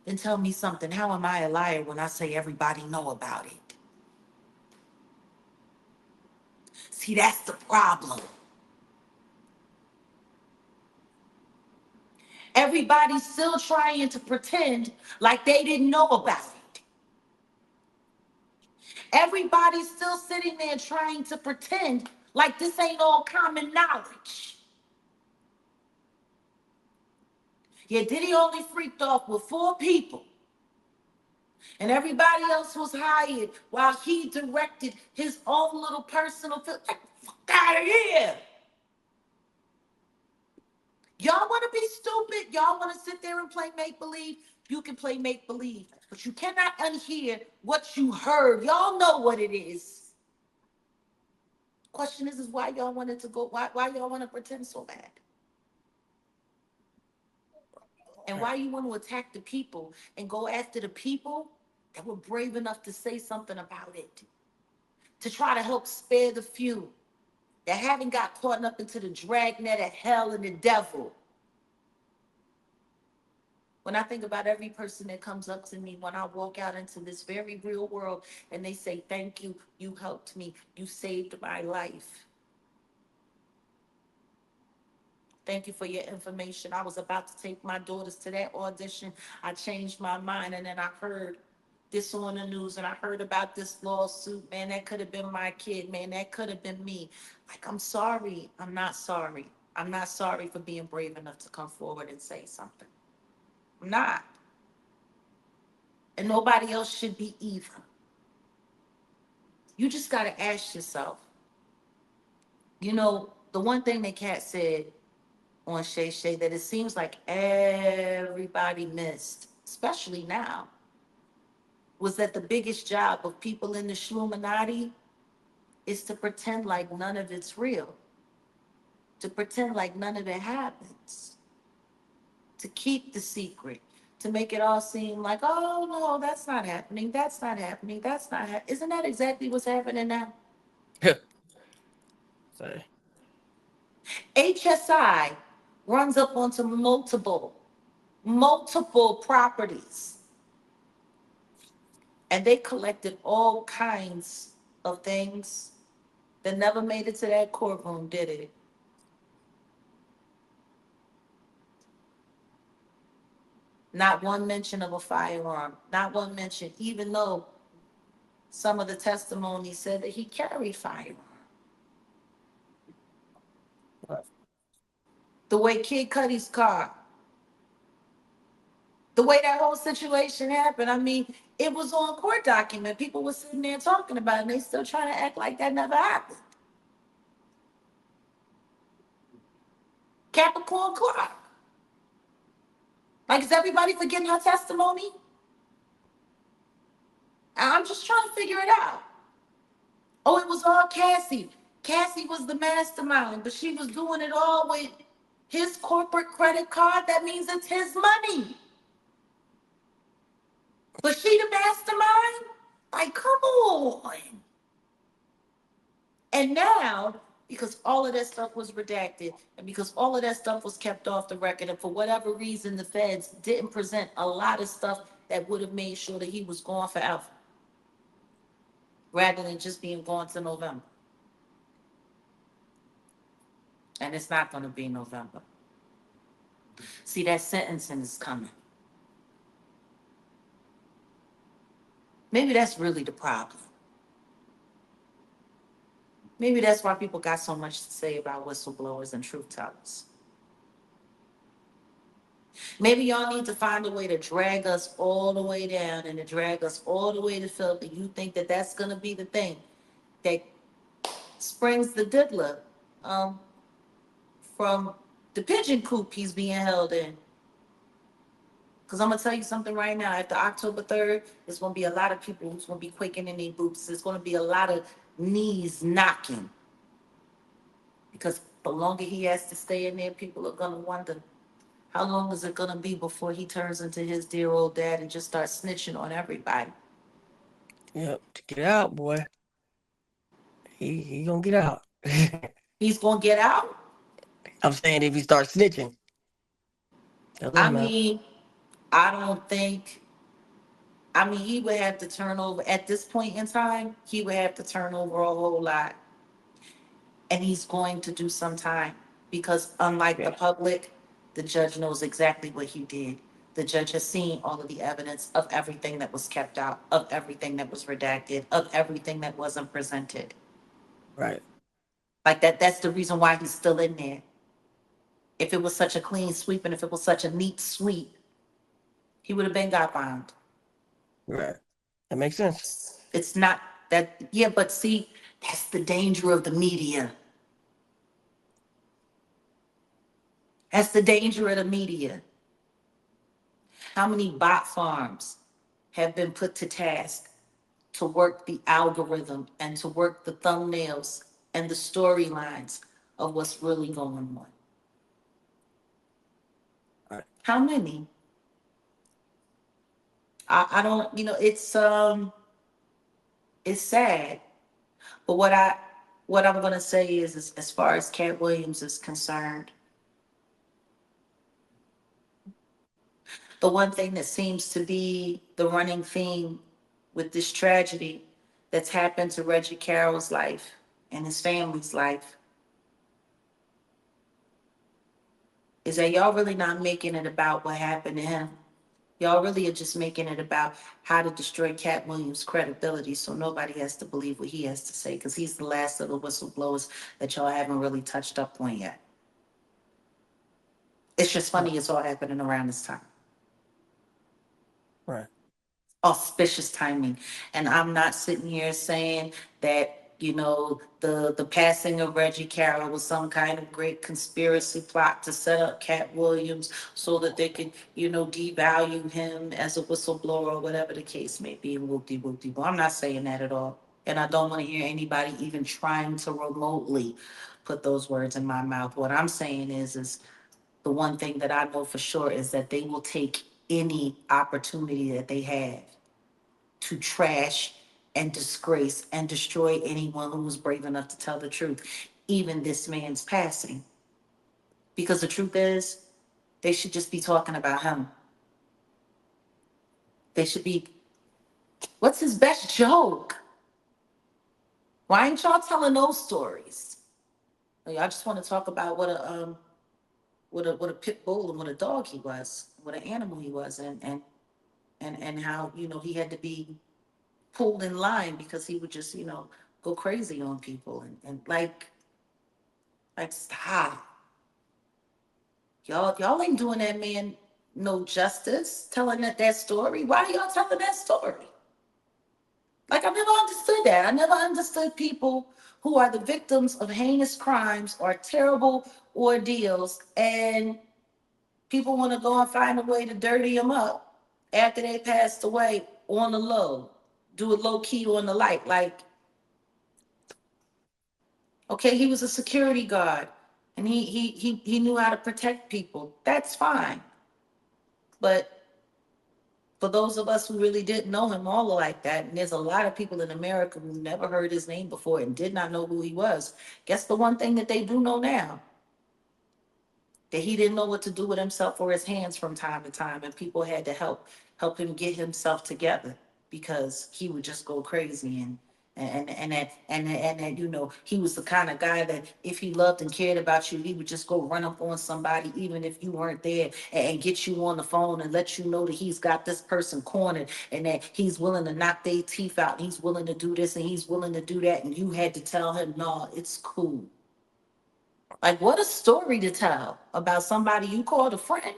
Then tell me something. How am I a liar when I say everybody know about it? See, that's the problem. Everybody's still trying to pretend like they didn't know about it. Everybody's still sitting there trying to pretend like this ain't all common knowledge. Yeah, Diddy only freaked off with 4 people. And everybody else was hired while he directed his own little personal film. Like, fuck out of here. Y'all want to be stupid? Y'all want to sit there and play make believe? You can play make believe, but you cannot unhear what you heard. Y'all know what it is. Question is why y'all wanted to go? Why y'all want to pretend so bad? And why you want to attack the people and go after the people that were brave enough to say something about it, to try to help spare the few that haven't got caught up into the dragnet of hell and the devil. When I think about every person that comes up to me when I walk out into this very real world and they say, thank you, you helped me, you saved my life. Thank you for your information. I was about to take my daughters to that audition. I changed my mind and then I heard this on the news and I heard about this lawsuit. Man, that could have been my kid. Man, that could have been me. Like, I'm sorry. I'm not sorry. I'm not sorry for being brave enough to come forward and say something. I'm not. And nobody else should be either. You just got to ask yourself, you know, the one thing that Kat said on Shay Shay that it seems like everybody missed, especially now, was that the biggest job of people in the Shluminati is to pretend like none of it's real, to pretend like none of it happens, to keep the secret, to make it all seem like, oh no, that's not happening, that's not happening, that's not happening. Isn't that exactly what's happening now? Sorry. HSI runs up onto multiple properties, and they collected all kinds of things that never made it to that courtroom, did it? Not one mention of a firearm. Not one mention, even though some of the testimony said that he carried firearm. Right. The way Kid Cudi's car, the way that whole situation happened, I mean, it was on court document. People were sitting there talking about it, and they still trying to act like that never happened. Capricorn Clark. Like, is everybody forgetting her testimony? I'm just trying to figure it out. Oh, it was all Cassie. Cassie was the mastermind, but she was doing it all with his corporate credit card. That means it's his money. But she the mastermind? Like, come on. And now, because all of that stuff was redacted, and because all of that stuff was kept off the record, and for whatever reason, the feds didn't present a lot of stuff that would have made sure that he was gone forever, rather than just being gone to November. And it's not going to be November. See, that sentencing is coming. Maybe that's really the problem. Maybe that's why people got so much to say about whistleblowers and truth tellers. Maybe y'all need to find a way to drag us all the way down and to drag us all the way to filth. And you think that that's going to be the thing that springs the diddler from the pigeon coop he's being held in. Because I'm going to tell you something right now. After October 3rd, there's going to be a lot of people who's going to be quaking in their boots. There's going to be a lot of knees knocking. Because the longer he has to stay in there, people are going to wonder, how long is it going to be before he turns into his dear old dad and just starts snitching on everybody? Yep. To get out, boy. He gonna get out. He's going to get out? I'm saying if he starts snitching, they'll let I him out. mean, I don't think, I mean, he would have to turn over, at this point in time, he would have to turn over a whole lot. And he's going to do some time because, unlike the Yeah. public, the judge knows exactly what he did. The judge has seen all of the evidence of everything that was kept out, of everything that was redacted, of everything that wasn't presented. Right. Like that's the reason why he's still in there. If it was such a clean sweep and if it was such a neat sweep, he would have been got bound. Right. That makes sense. It's not that, yeah, but see, that's the danger of the media. That's the danger of the media. How many bot farms have been put to task to work the algorithm and to work the thumbnails and the storylines of what's really going on? Right. How many? I don't, it's sad. But what I'm gonna say is as far as Katt Williams is concerned, the one thing that seems to be the running theme with this tragedy that's happened to Reggie Carroll's life and his family's life is that y'all really not making it about what happened to him. Y'all really are just making it about how to destroy Katt Williams' credibility so nobody has to believe what he has to say because he's the last of the whistleblowers that y'all haven't really touched up on yet. It's just funny it's all happening around this time. Right. Auspicious timing. And I'm not sitting here saying that, the passing of Reggie Carroll was some kind of great conspiracy plot to set up Katt Williams so that they could, devalue him as a whistleblower or whatever the case may be. Whoop-de-whoop-de-whoop. I'm not saying that at all. And I don't want to hear anybody even trying to remotely put those words in my mouth. What I'm saying is the one thing that I know for sure is that they will take any opportunity that they have to trash and disgrace and destroy anyone who was brave enough to tell the truth, even this man's passing. Because the truth is, they should just be talking about him. They should be, what's his best joke? Why ain't y'all telling those stories? Y'all just want to talk about what a pit bull and what a dog he was. what an animal he was, and how he had to be pulled in line because he would just go crazy on people and like stop. Y'all ain't doing that man no justice telling that story. Why are y'all telling that story? Like, I never understood that. I never understood people who are the victims of heinous crimes or terrible ordeals, and people want to go and find a way to dirty them up after they passed away on the low, do it low key on the light. Like, okay, he was a security guard and he knew how to protect people. That's fine. But for those of us who really didn't know him all like that, and there's a lot of people in America who never heard his name before and did not know who he was. Guess the one thing that they do know now, that he didn't know what to do with himself or his hands from time to time, and people had to help him get himself together because he would just go crazy and that he was the kind of guy that if he loved and cared about you, he would just go run up on somebody even if you weren't there and get you on the phone and let you know that he's got this person cornered and that he's willing to knock their teeth out and he's willing to do this and he's willing to do that, and you had to tell him, no, it's cool. Like, what a story to tell about somebody you called a friend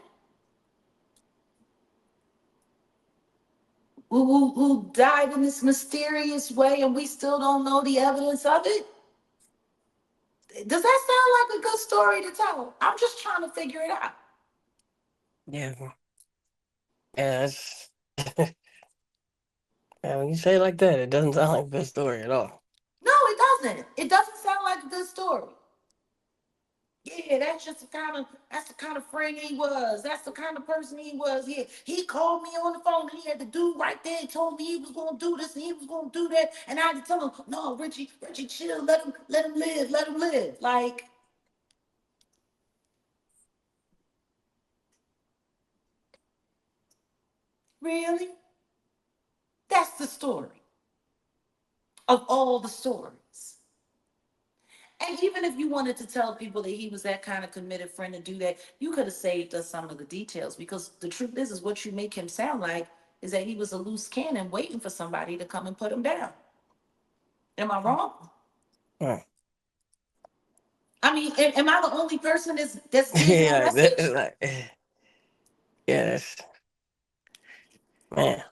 who died in this mysterious way and we still don't know the evidence of it. Does that sound like a good story to tell? I'm just trying to figure it out. Yeah. Yeah, it's, yeah, when you say it like that, it doesn't sound like a good story at all. No, it doesn't. It doesn't sound like a good story. Yeah, that's the kind of friend he was. That's the kind of person he was. Yeah, he called me on the phone and he had the dude right there and told me he was gonna do this and he was gonna do that. And I had to tell him, no, Richie, chill, let him live, let him live. Like, really? That's the story of all the stories. And even if you wanted to tell people that he was that kind of committed friend to do that, you could have saved us some of the details because the truth is what you make him sound like is that he was a loose cannon waiting for somebody to come and put him down. Am I wrong? Right. I mean, am I the only person that's getting that Yeah, message? like, yeah, that's man.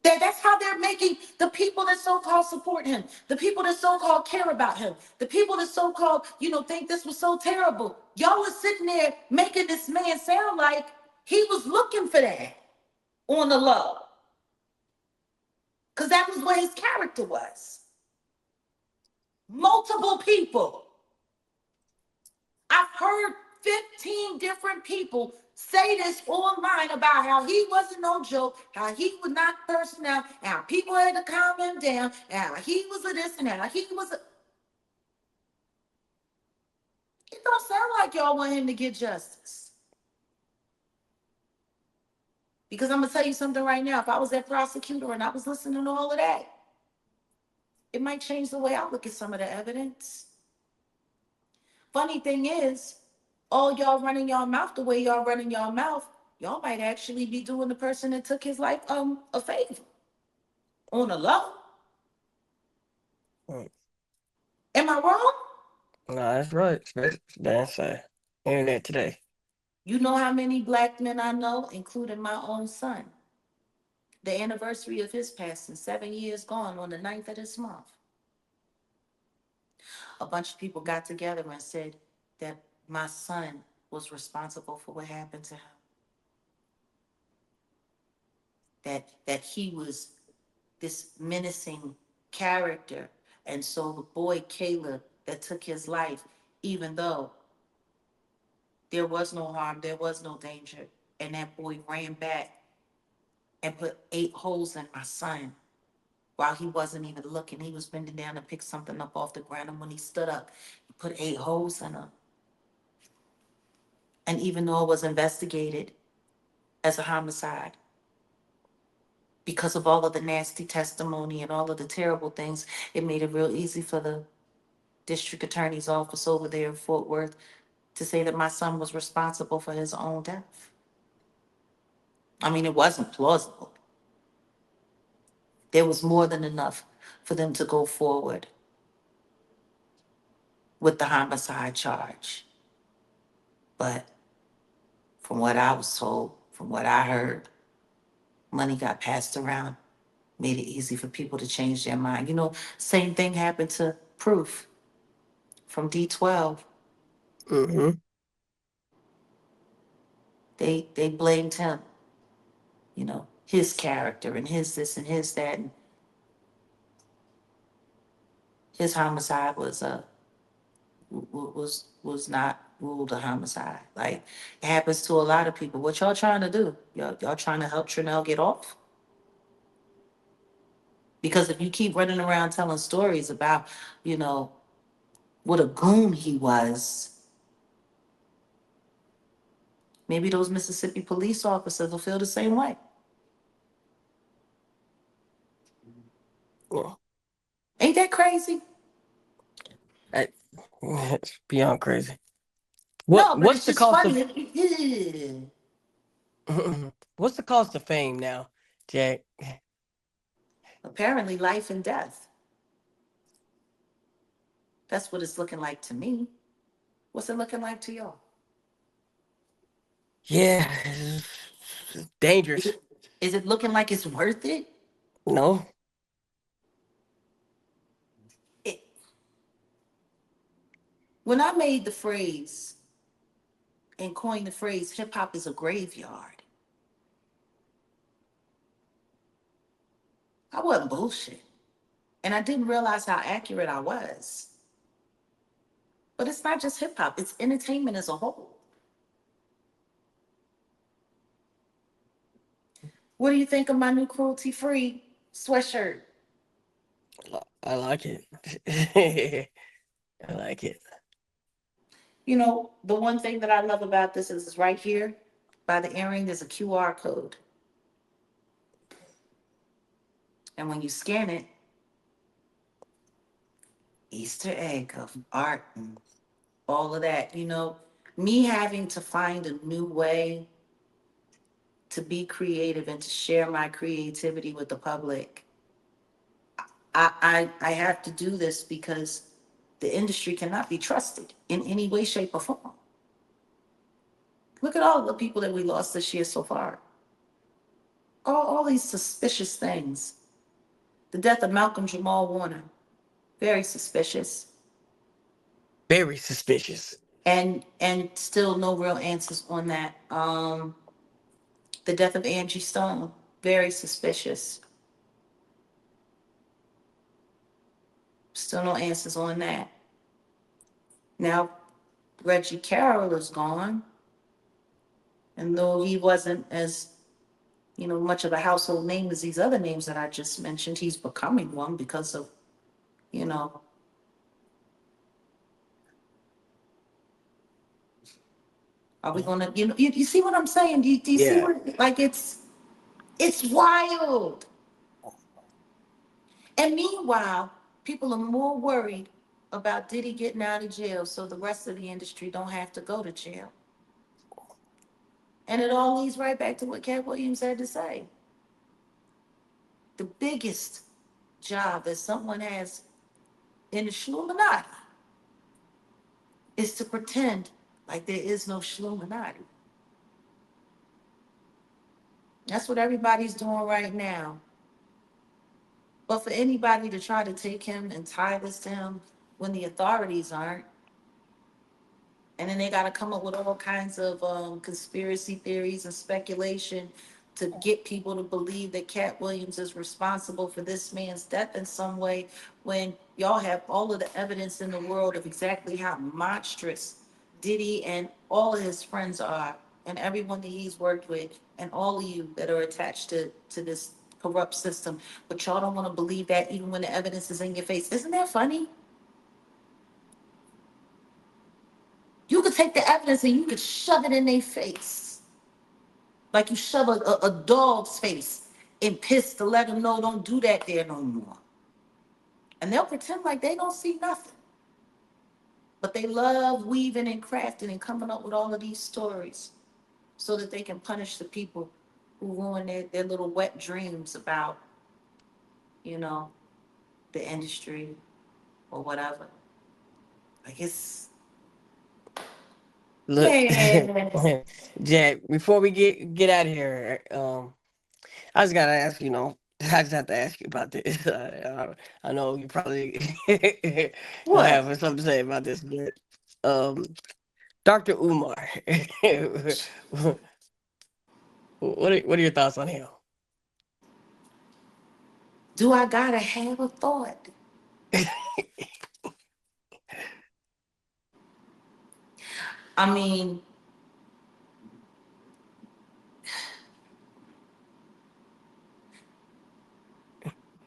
That's how they're making the people that so-called support him, the people that so-called care about him, the people that so-called, think this was so terrible. Y'all are sitting there making this man sound like he was looking for that on the low. Because that was what his character was. Multiple people. I've heard 15 different people say this online about how he wasn't no joke, how he would knock person out, how people had to calm him down, how he was a this and how he was a. It don't sound like y'all want him to get justice. Because I'm going to tell you something right now. If I was that prosecutor and I was listening to all of that, it might change the way I look at some of the evidence. Funny thing is, all y'all running y'all mouth the way y'all running y'all mouth, y'all might actually be doing the person that took his life a favor on the low. Mm. Am I wrong? No, that's right. That's internet today. You know how many black men I know, including my own son. The anniversary of his passing, 7 years gone on the 9th of this month. A bunch of people got together and said that my son was responsible for what happened to him. That he was this menacing character. And so the boy Caleb that took his life, even though there was no harm, there was no danger, and that boy ran back and put 8 holes in my son while he wasn't even looking. He was bending down to pick something up off the ground, and when he stood up, he put 8 holes in him. And even though it was investigated as a homicide, because of all of the nasty testimony and all of the terrible things, it made it real easy for the district attorney's office over there in Fort Worth to say that my son was responsible for his own death. I mean, it wasn't plausible. There was more than enough for them to go forward with the homicide charge. But from what I was told, from what I heard, money got passed around, made it easy for people to change their mind. You know, same thing happened to Proof from D12. Mm-hmm. They blamed him, you know, his character and his this and his that. And his homicide was not ruled a homicide. Like it happens to a lot of people. What y'all trying to do? Y'all trying to help Trinell get off? Because if you keep running around telling stories about, you know, what a goon he was, maybe those Mississippi police officers will feel the same way. Yeah. Ain't that crazy? I- it's beyond crazy. No, but What's it's the just cost funny. of what's the cost of fame now, Jack? Apparently, life and death. That's what it's looking like to me. What's it looking like to y'all? Yeah, it's dangerous. Is it looking like it's worth it? No. it when I made the phrase and coined the phrase hip hop is a graveyard, I wasn't bullshit. And I didn't realize how accurate I was. But it's not just hip hop, it's entertainment as a whole. What do you think of my new cruelty free sweatshirt? I like it. I like it. You know, the one thing that I love about this is right here by the earring, there's a QR code. And when you scan it, Easter egg of art and all of that, you know, me having to find a new way to be creative and to share my creativity with the public. I have to do this because the industry cannot be trusted in any way, shape, or form. Look at all the people that we lost this year so far. All these suspicious things. The death of Malcolm Jamal Warner, very suspicious. Very suspicious. And still no real answers on that. The death of Angie Stone, very suspicious. Still no answers on that. Now, Reggie Carroll is gone. And though he wasn't as, you know, much of a household name as these other names that I just mentioned, he's becoming one because of, you know, are we gonna, you know, you see what I'm saying? Do you see Yeah. what, like it's wild. And meanwhile, people are more worried about Diddy getting out of jail so the rest of the industry don't have to go to jail. And it all leads right back to what Katt Williams had to say. The biggest job that someone has in the Illuminati is to pretend like there is no Illuminati. That's what everybody's doing right now. But for anybody to try to take him and tie this to him when the authorities aren't, and then they got to come up with all kinds of conspiracy theories and speculation to get people to believe that Katt Williams is responsible for this man's death in some way, when y'all have all of the evidence in the world of exactly how monstrous Diddy and all of his friends are, and everyone that he's worked with, and all of you that are attached to this corrupt system. But y'all don't want to believe that even when the evidence is in your face. Isn't that funny? You could take the evidence and you could shove it in their face. Like you shove a dog's face in piss to let them know don't do that there no more. And they'll pretend like they don't see nothing. But they love weaving and crafting and coming up with all of these stories so that they can punish the people who ruin their little wet dreams about, you know, the industry or whatever. Like it's Look, yes. Jack. Before we get out of here, I just gotta ask. I just have to ask you about this. I know you probably gonna What? have something to say about this, but um, Dr. Umar. What are your thoughts on him? Do I gotta have a thought? I mean,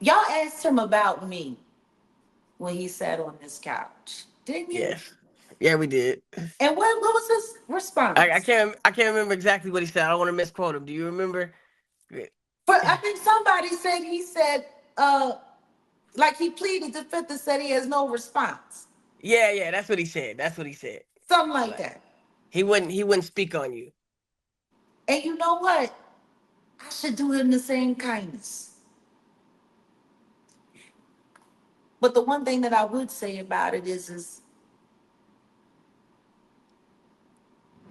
y'all asked him about me when he sat on this couch, didn't you? Yes, yeah, we did. And what was his I response? can't remember exactly what he said. I don't want to misquote him. Do you remember? But I think somebody said he said, like he pleaded the fifth and said he has no response. Yeah, that's what he said. That's what he said. Something like Like that. he wouldn't speak on you. And you know what? I should do him the same kindness. But the one thing that I would say about it is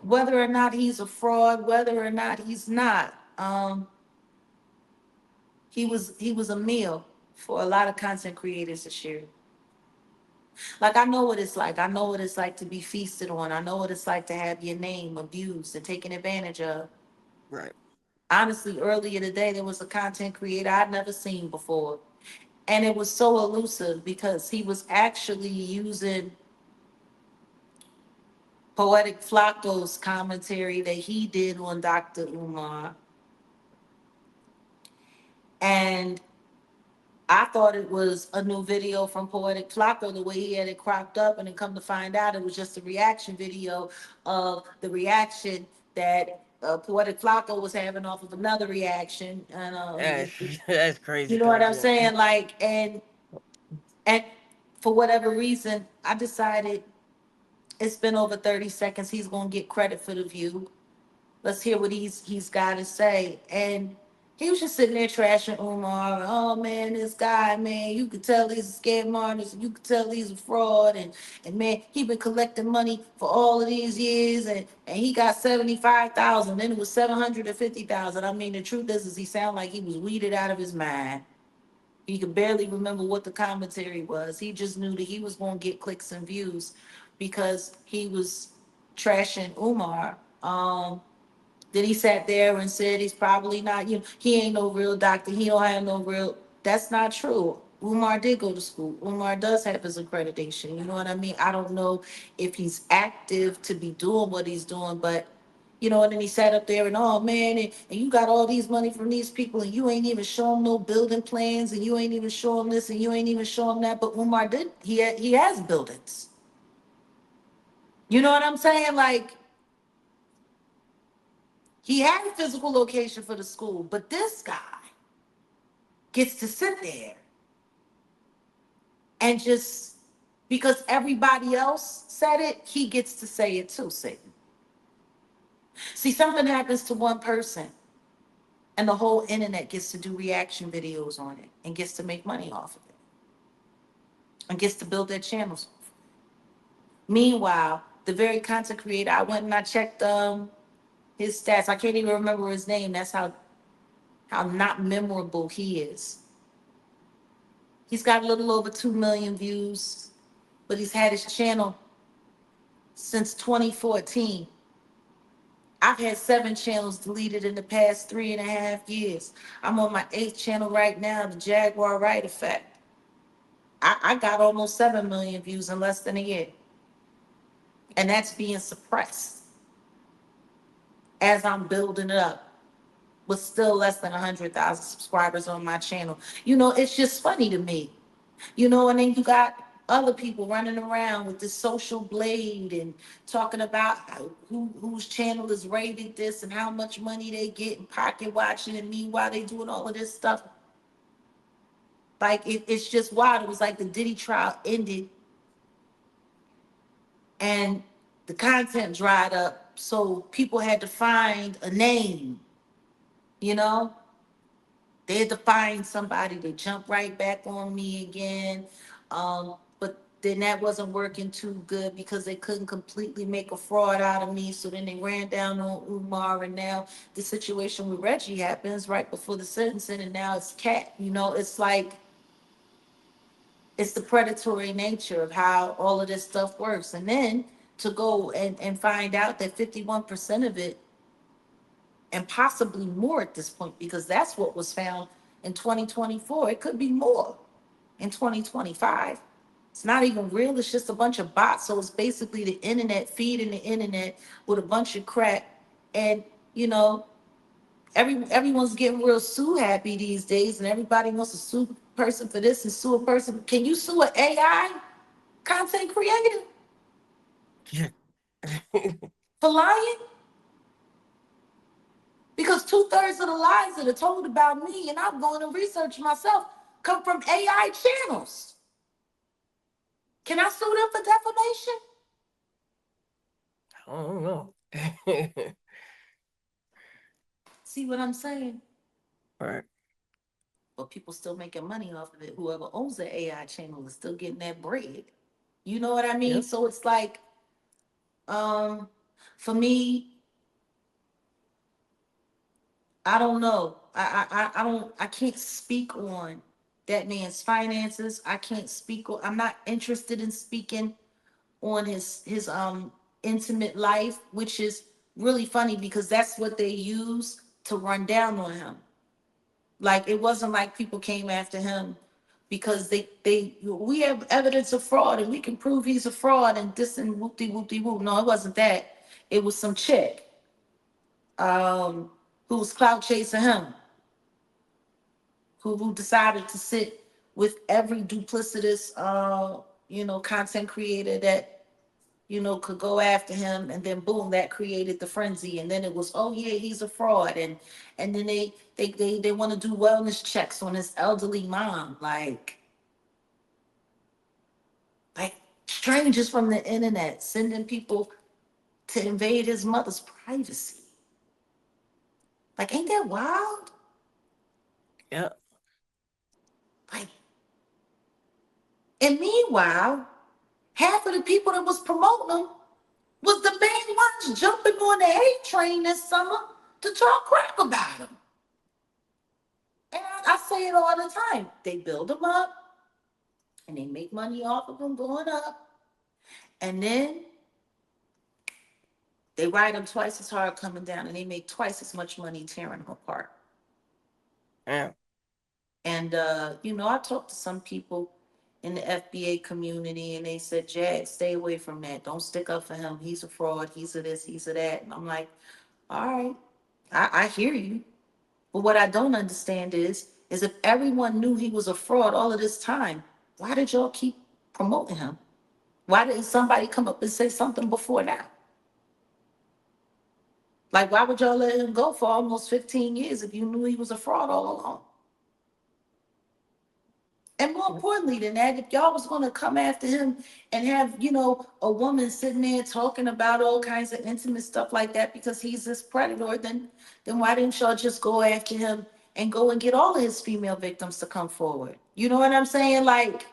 whether or not he's a fraud, whether or not he's not, he was a meal for a lot of content creators this year. Like I know what it's like. I know what it's like to be feasted on. I know what it's like to have your name abused and taken advantage of. Right. Honestly, earlier today there was a content creator I'd never seen before. And it was so elusive because he was actually using Poetic Flacco's commentary that he did on Dr. Umar. And I thought it was a new video from Poetic Flacco, the way he had it cropped up, and then come to find out it was just a reaction video of the reaction that Poetic Flacco was having off of another reaction. And That's that's you crazy know what I'm content. saying? Like, and for whatever reason, I decided it's been over 30 seconds. He's gonna get credit for the view. Let's hear what he's got to say. And he was just sitting there trashing Umar. Oh man, this guy, man, you could tell he's a scam artist. You could tell he's a fraud. And man, he been collecting money for all of these years, and he got 75,000. Then it was 750,000. I mean, the truth is he sounded like he was weeded out of his mind. He could barely remember what the commentary was. He just knew that he was going to get clicks and views because he was trashing Umar. Then he sat there and said he's probably not, he ain't no real doctor. He don't have no real. That's not true. Umar did go to school. Umar does have his accreditation. You know what I mean? I don't know if he's active to be doing what he's doing, but and then he sat up there and oh man, and you got all these money from these people and you ain't even show them no building plans and you ain't even show them this and you ain't even show them that. But Umar did. He has buildings. You know what I'm saying? Like he had a physical location for the school, but this guy gets to sit there and just because everybody else said it, he gets to say it too, Satan. See, something happens to one person, and the whole internet gets to do reaction videos on it and gets to make money off of it and gets to build their channels. Meanwhile, the very content creator, I went and I checked his stats. I can't even remember his name. That's how not memorable he is. He's got a little over 2 million views, but he's had his channel since 2014. I've had 7 channels deleted in the past 3.5 years. I'm on my 8th channel right now, the Jaguar Wright effect. I got almost 7 million views in less than a year. And that's being suppressed as I'm building it up with still less than 100,000 subscribers on my channel. It's just funny to me. And then you got other people running around with this social blade and talking about whose channel is rated this and how much money they get and pocket watching, and meanwhile they doing all of this stuff. Like it's just wild. It was like the Diddy trial ended and the content dried up, so people had to find a name. You know, they had to find somebody to jump right back on me again. But then that wasn't working too good because they couldn't completely make a fraud out of me. So then they ran down on Umar, and now the situation with Reggie happens right before the sentencing, and now it's Katt. You know, it's like it's the predatory nature of how all of this stuff works. And then to go and find out that 51% of it, and possibly more at this point, because that's what was found in 2024. It could be more in 2025. It's not even real. It's just a bunch of bots. So it's basically the internet feeding the internet with a bunch of crack. And, you know, everyone's getting real sue happy these days, and everybody wants to sue a person for this and sue a person. Can you sue an AI content creator for lying? Because 2/3 of the lies that are told about me, and I'm going to research myself, come from AI channels. Can I sue them for defamation? I don't know. See what I'm saying? Right. But people still making money off of it. Whoever owns the AI channel is still getting that bread. You know what I mean? Yep. So it's like, um, for me, I don't know. I don't, I can't speak on that man's finances. I can't speak on, I'm not interested in speaking on his intimate life, which is really funny because that's what they use to run down on him. Like it wasn't like people came after him because they we have evidence of fraud and we can prove he's a fraud and this and whoopty whoopty whoop. No, it wasn't that. It was some chick um who was clout chasing him, who decided to sit with every duplicitous content creator that could go after him, and then boom, that created the frenzy. And then it was, oh yeah, he's a fraud, and then they want to do wellness checks on his elderly mom, like strangers from the internet sending people to invade his mother's privacy. Like, ain't that wild? Yep. Like, and meanwhile, half of the people that was promoting him was the main ones jumping on the hate train this summer to talk crap about him. And I say it all the time. They build them up and they make money off of them going up. And then they ride them twice as hard coming down, and they make twice as much money tearing them apart. Yeah. And, I talked to some people in the FBA community, and they said, Jag, stay away from that. Don't stick up for him. He's a fraud. He's a this, he's a that. And I'm like, all right, I hear you. But what I don't understand is if everyone knew he was a fraud all of this time, why did y'all keep promoting him? Why didn't somebody come up and say something before now? Like, why would y'all let him go for almost 15 years if you knew he was a fraud all along? And more importantly than that, if y'all was going to come after him and have, a woman sitting there talking about all kinds of intimate stuff like that because he's this predator, then why didn't y'all just go after him and go and get all of his female victims to come forward? You know what I'm saying? Like,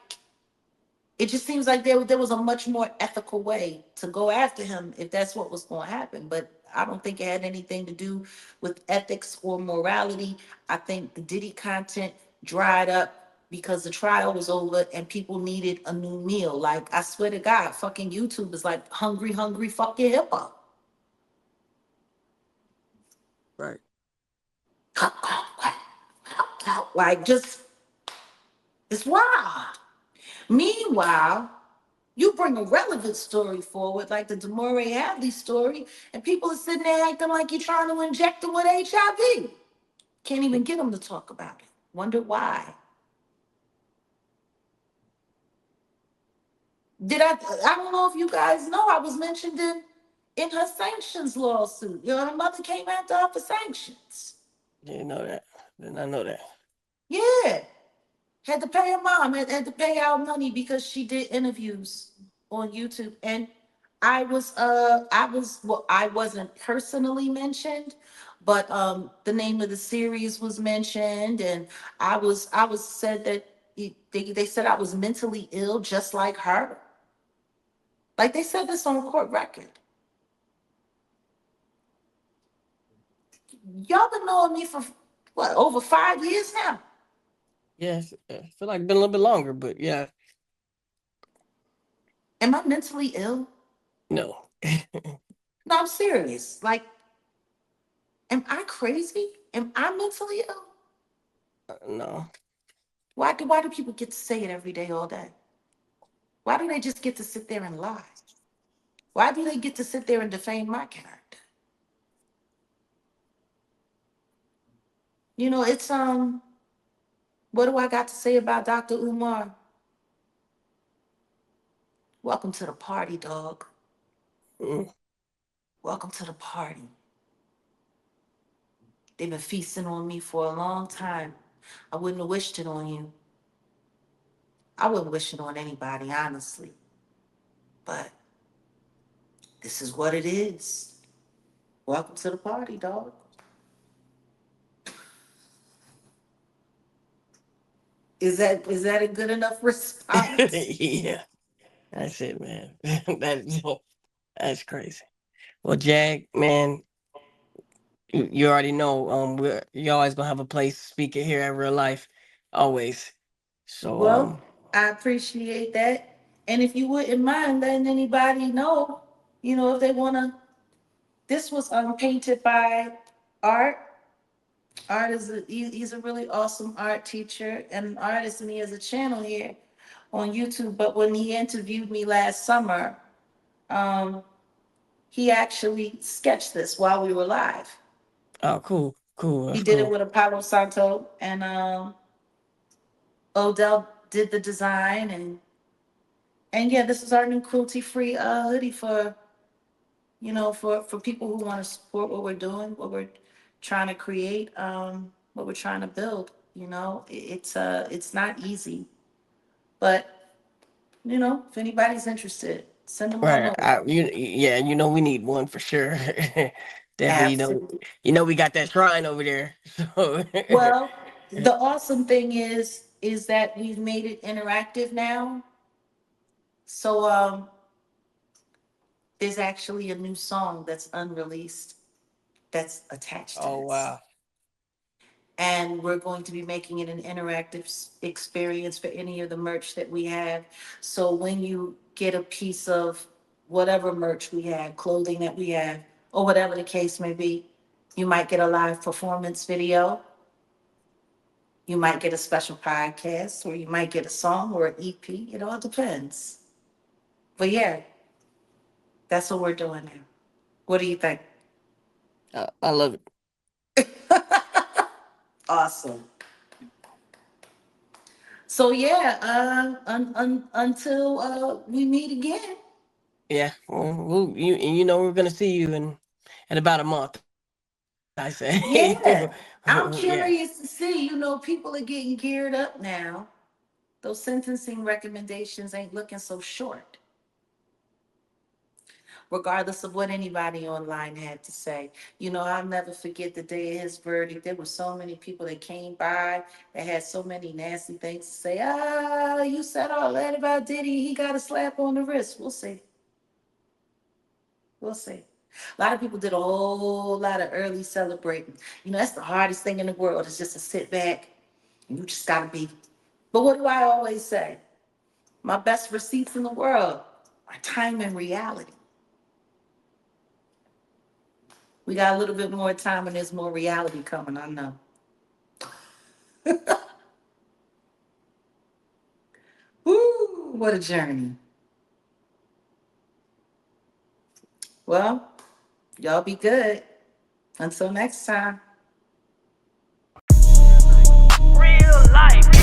it just seems like there was a much more ethical way to go after him if that's what was going to happen. But I don't think it had anything to do with ethics or morality. I think the Diddy content dried up because the trial was over and people needed a new meal. Like, I swear to God, fucking YouTube is like hungry, hungry fucking hip hop. Right. Like, just, it's wild. Meanwhile, you bring a relevant story forward, like the Demore Hadley story, and people are sitting there acting like you're trying to inject them with HIV. Can't even get them to talk about it. Wonder why. I don't know if you guys know, I was mentioned in her sanctions lawsuit. Her mother came after her for sanctions. Didn't know that. Did not know that. Yeah. Had to pay her mom, had to pay out money because she did interviews on YouTube. And I wasn't personally mentioned, But the name of the series was mentioned, and I was said that they said I was mentally ill, just like her. Like they said this on court record. Y'all been knowing me for what, over 5 years now? Yes, I feel like it's been a little bit longer, but yeah, Am I mentally ill? no. No, I'm serious. Like, am I crazy? Am I mentally ill? No. Why do people get to say it every day, all day? Why do they just get to sit there and lie? Why do they get to sit there and defame my character? It's what do I got to say about Dr. Umar? Welcome to the party, dog. Mm. Welcome to the party. They've been feasting on me for a long time. I wouldn't have wished it on you. I wouldn't wish it on anybody, honestly. But this is what it is. Welcome to the party, dog. Is that a good enough response? Yeah, that's it, man. That's crazy. Well, Jag, man, you already know you always gonna have a place speaking here at Real Life, always. So Well, I appreciate that. And if you wouldn't mind letting anybody know, if they wanna, this was painted by Art. Art he's a really awesome art teacher and an artist, and he has a channel here on YouTube. But when he interviewed me last summer, um, he actually sketched this while we were live. oh, cool, cool, He that's did it cool. with Apollo Santo, and Odell did the design, and yeah, this is our new cruelty-free hoodie for for people who want to support what we're doing, what we're trying to create, what we're trying to build. It's not easy, but if anybody's interested, send them on Right. over. Yeah, we need one for sure. Definitely, Absolutely. we got that shrine over there. So Well, the awesome thing is that we've made it interactive now. So there's actually a new song that's unreleased that's attached to oh this. wow. And we're going to be making it an interactive experience for any of the merch that we have. So when you get a piece of whatever merch we have, clothing that we have, or whatever the case may be, you might get a live performance video, you might get a special podcast, or you might get a song or an EP. It all depends. But yeah, that's what we're doing now. What do you think? I love it. Awesome. So yeah, until we meet again. Yeah. Well, we're gonna see you in about a month, I say. Yeah, Yeah. I'm curious to see. People are getting geared up now. Those sentencing recommendations ain't looking so short, regardless of what anybody online had to say. I'll never forget the day of his verdict. There were so many people that came by that had so many nasty things to say. Ah, you said all that about Diddy. He got a slap on the wrist. We'll see. We'll see. A lot of people did a whole lot of early celebrating. That's the hardest thing in the world is just to sit back and you just gotta be. But what do I always say? My best receipts in the world are time and reality. We got a little bit more time and there's more reality coming, I know. Woo, what a journey. Well, y'all be good. Until next time. Real life.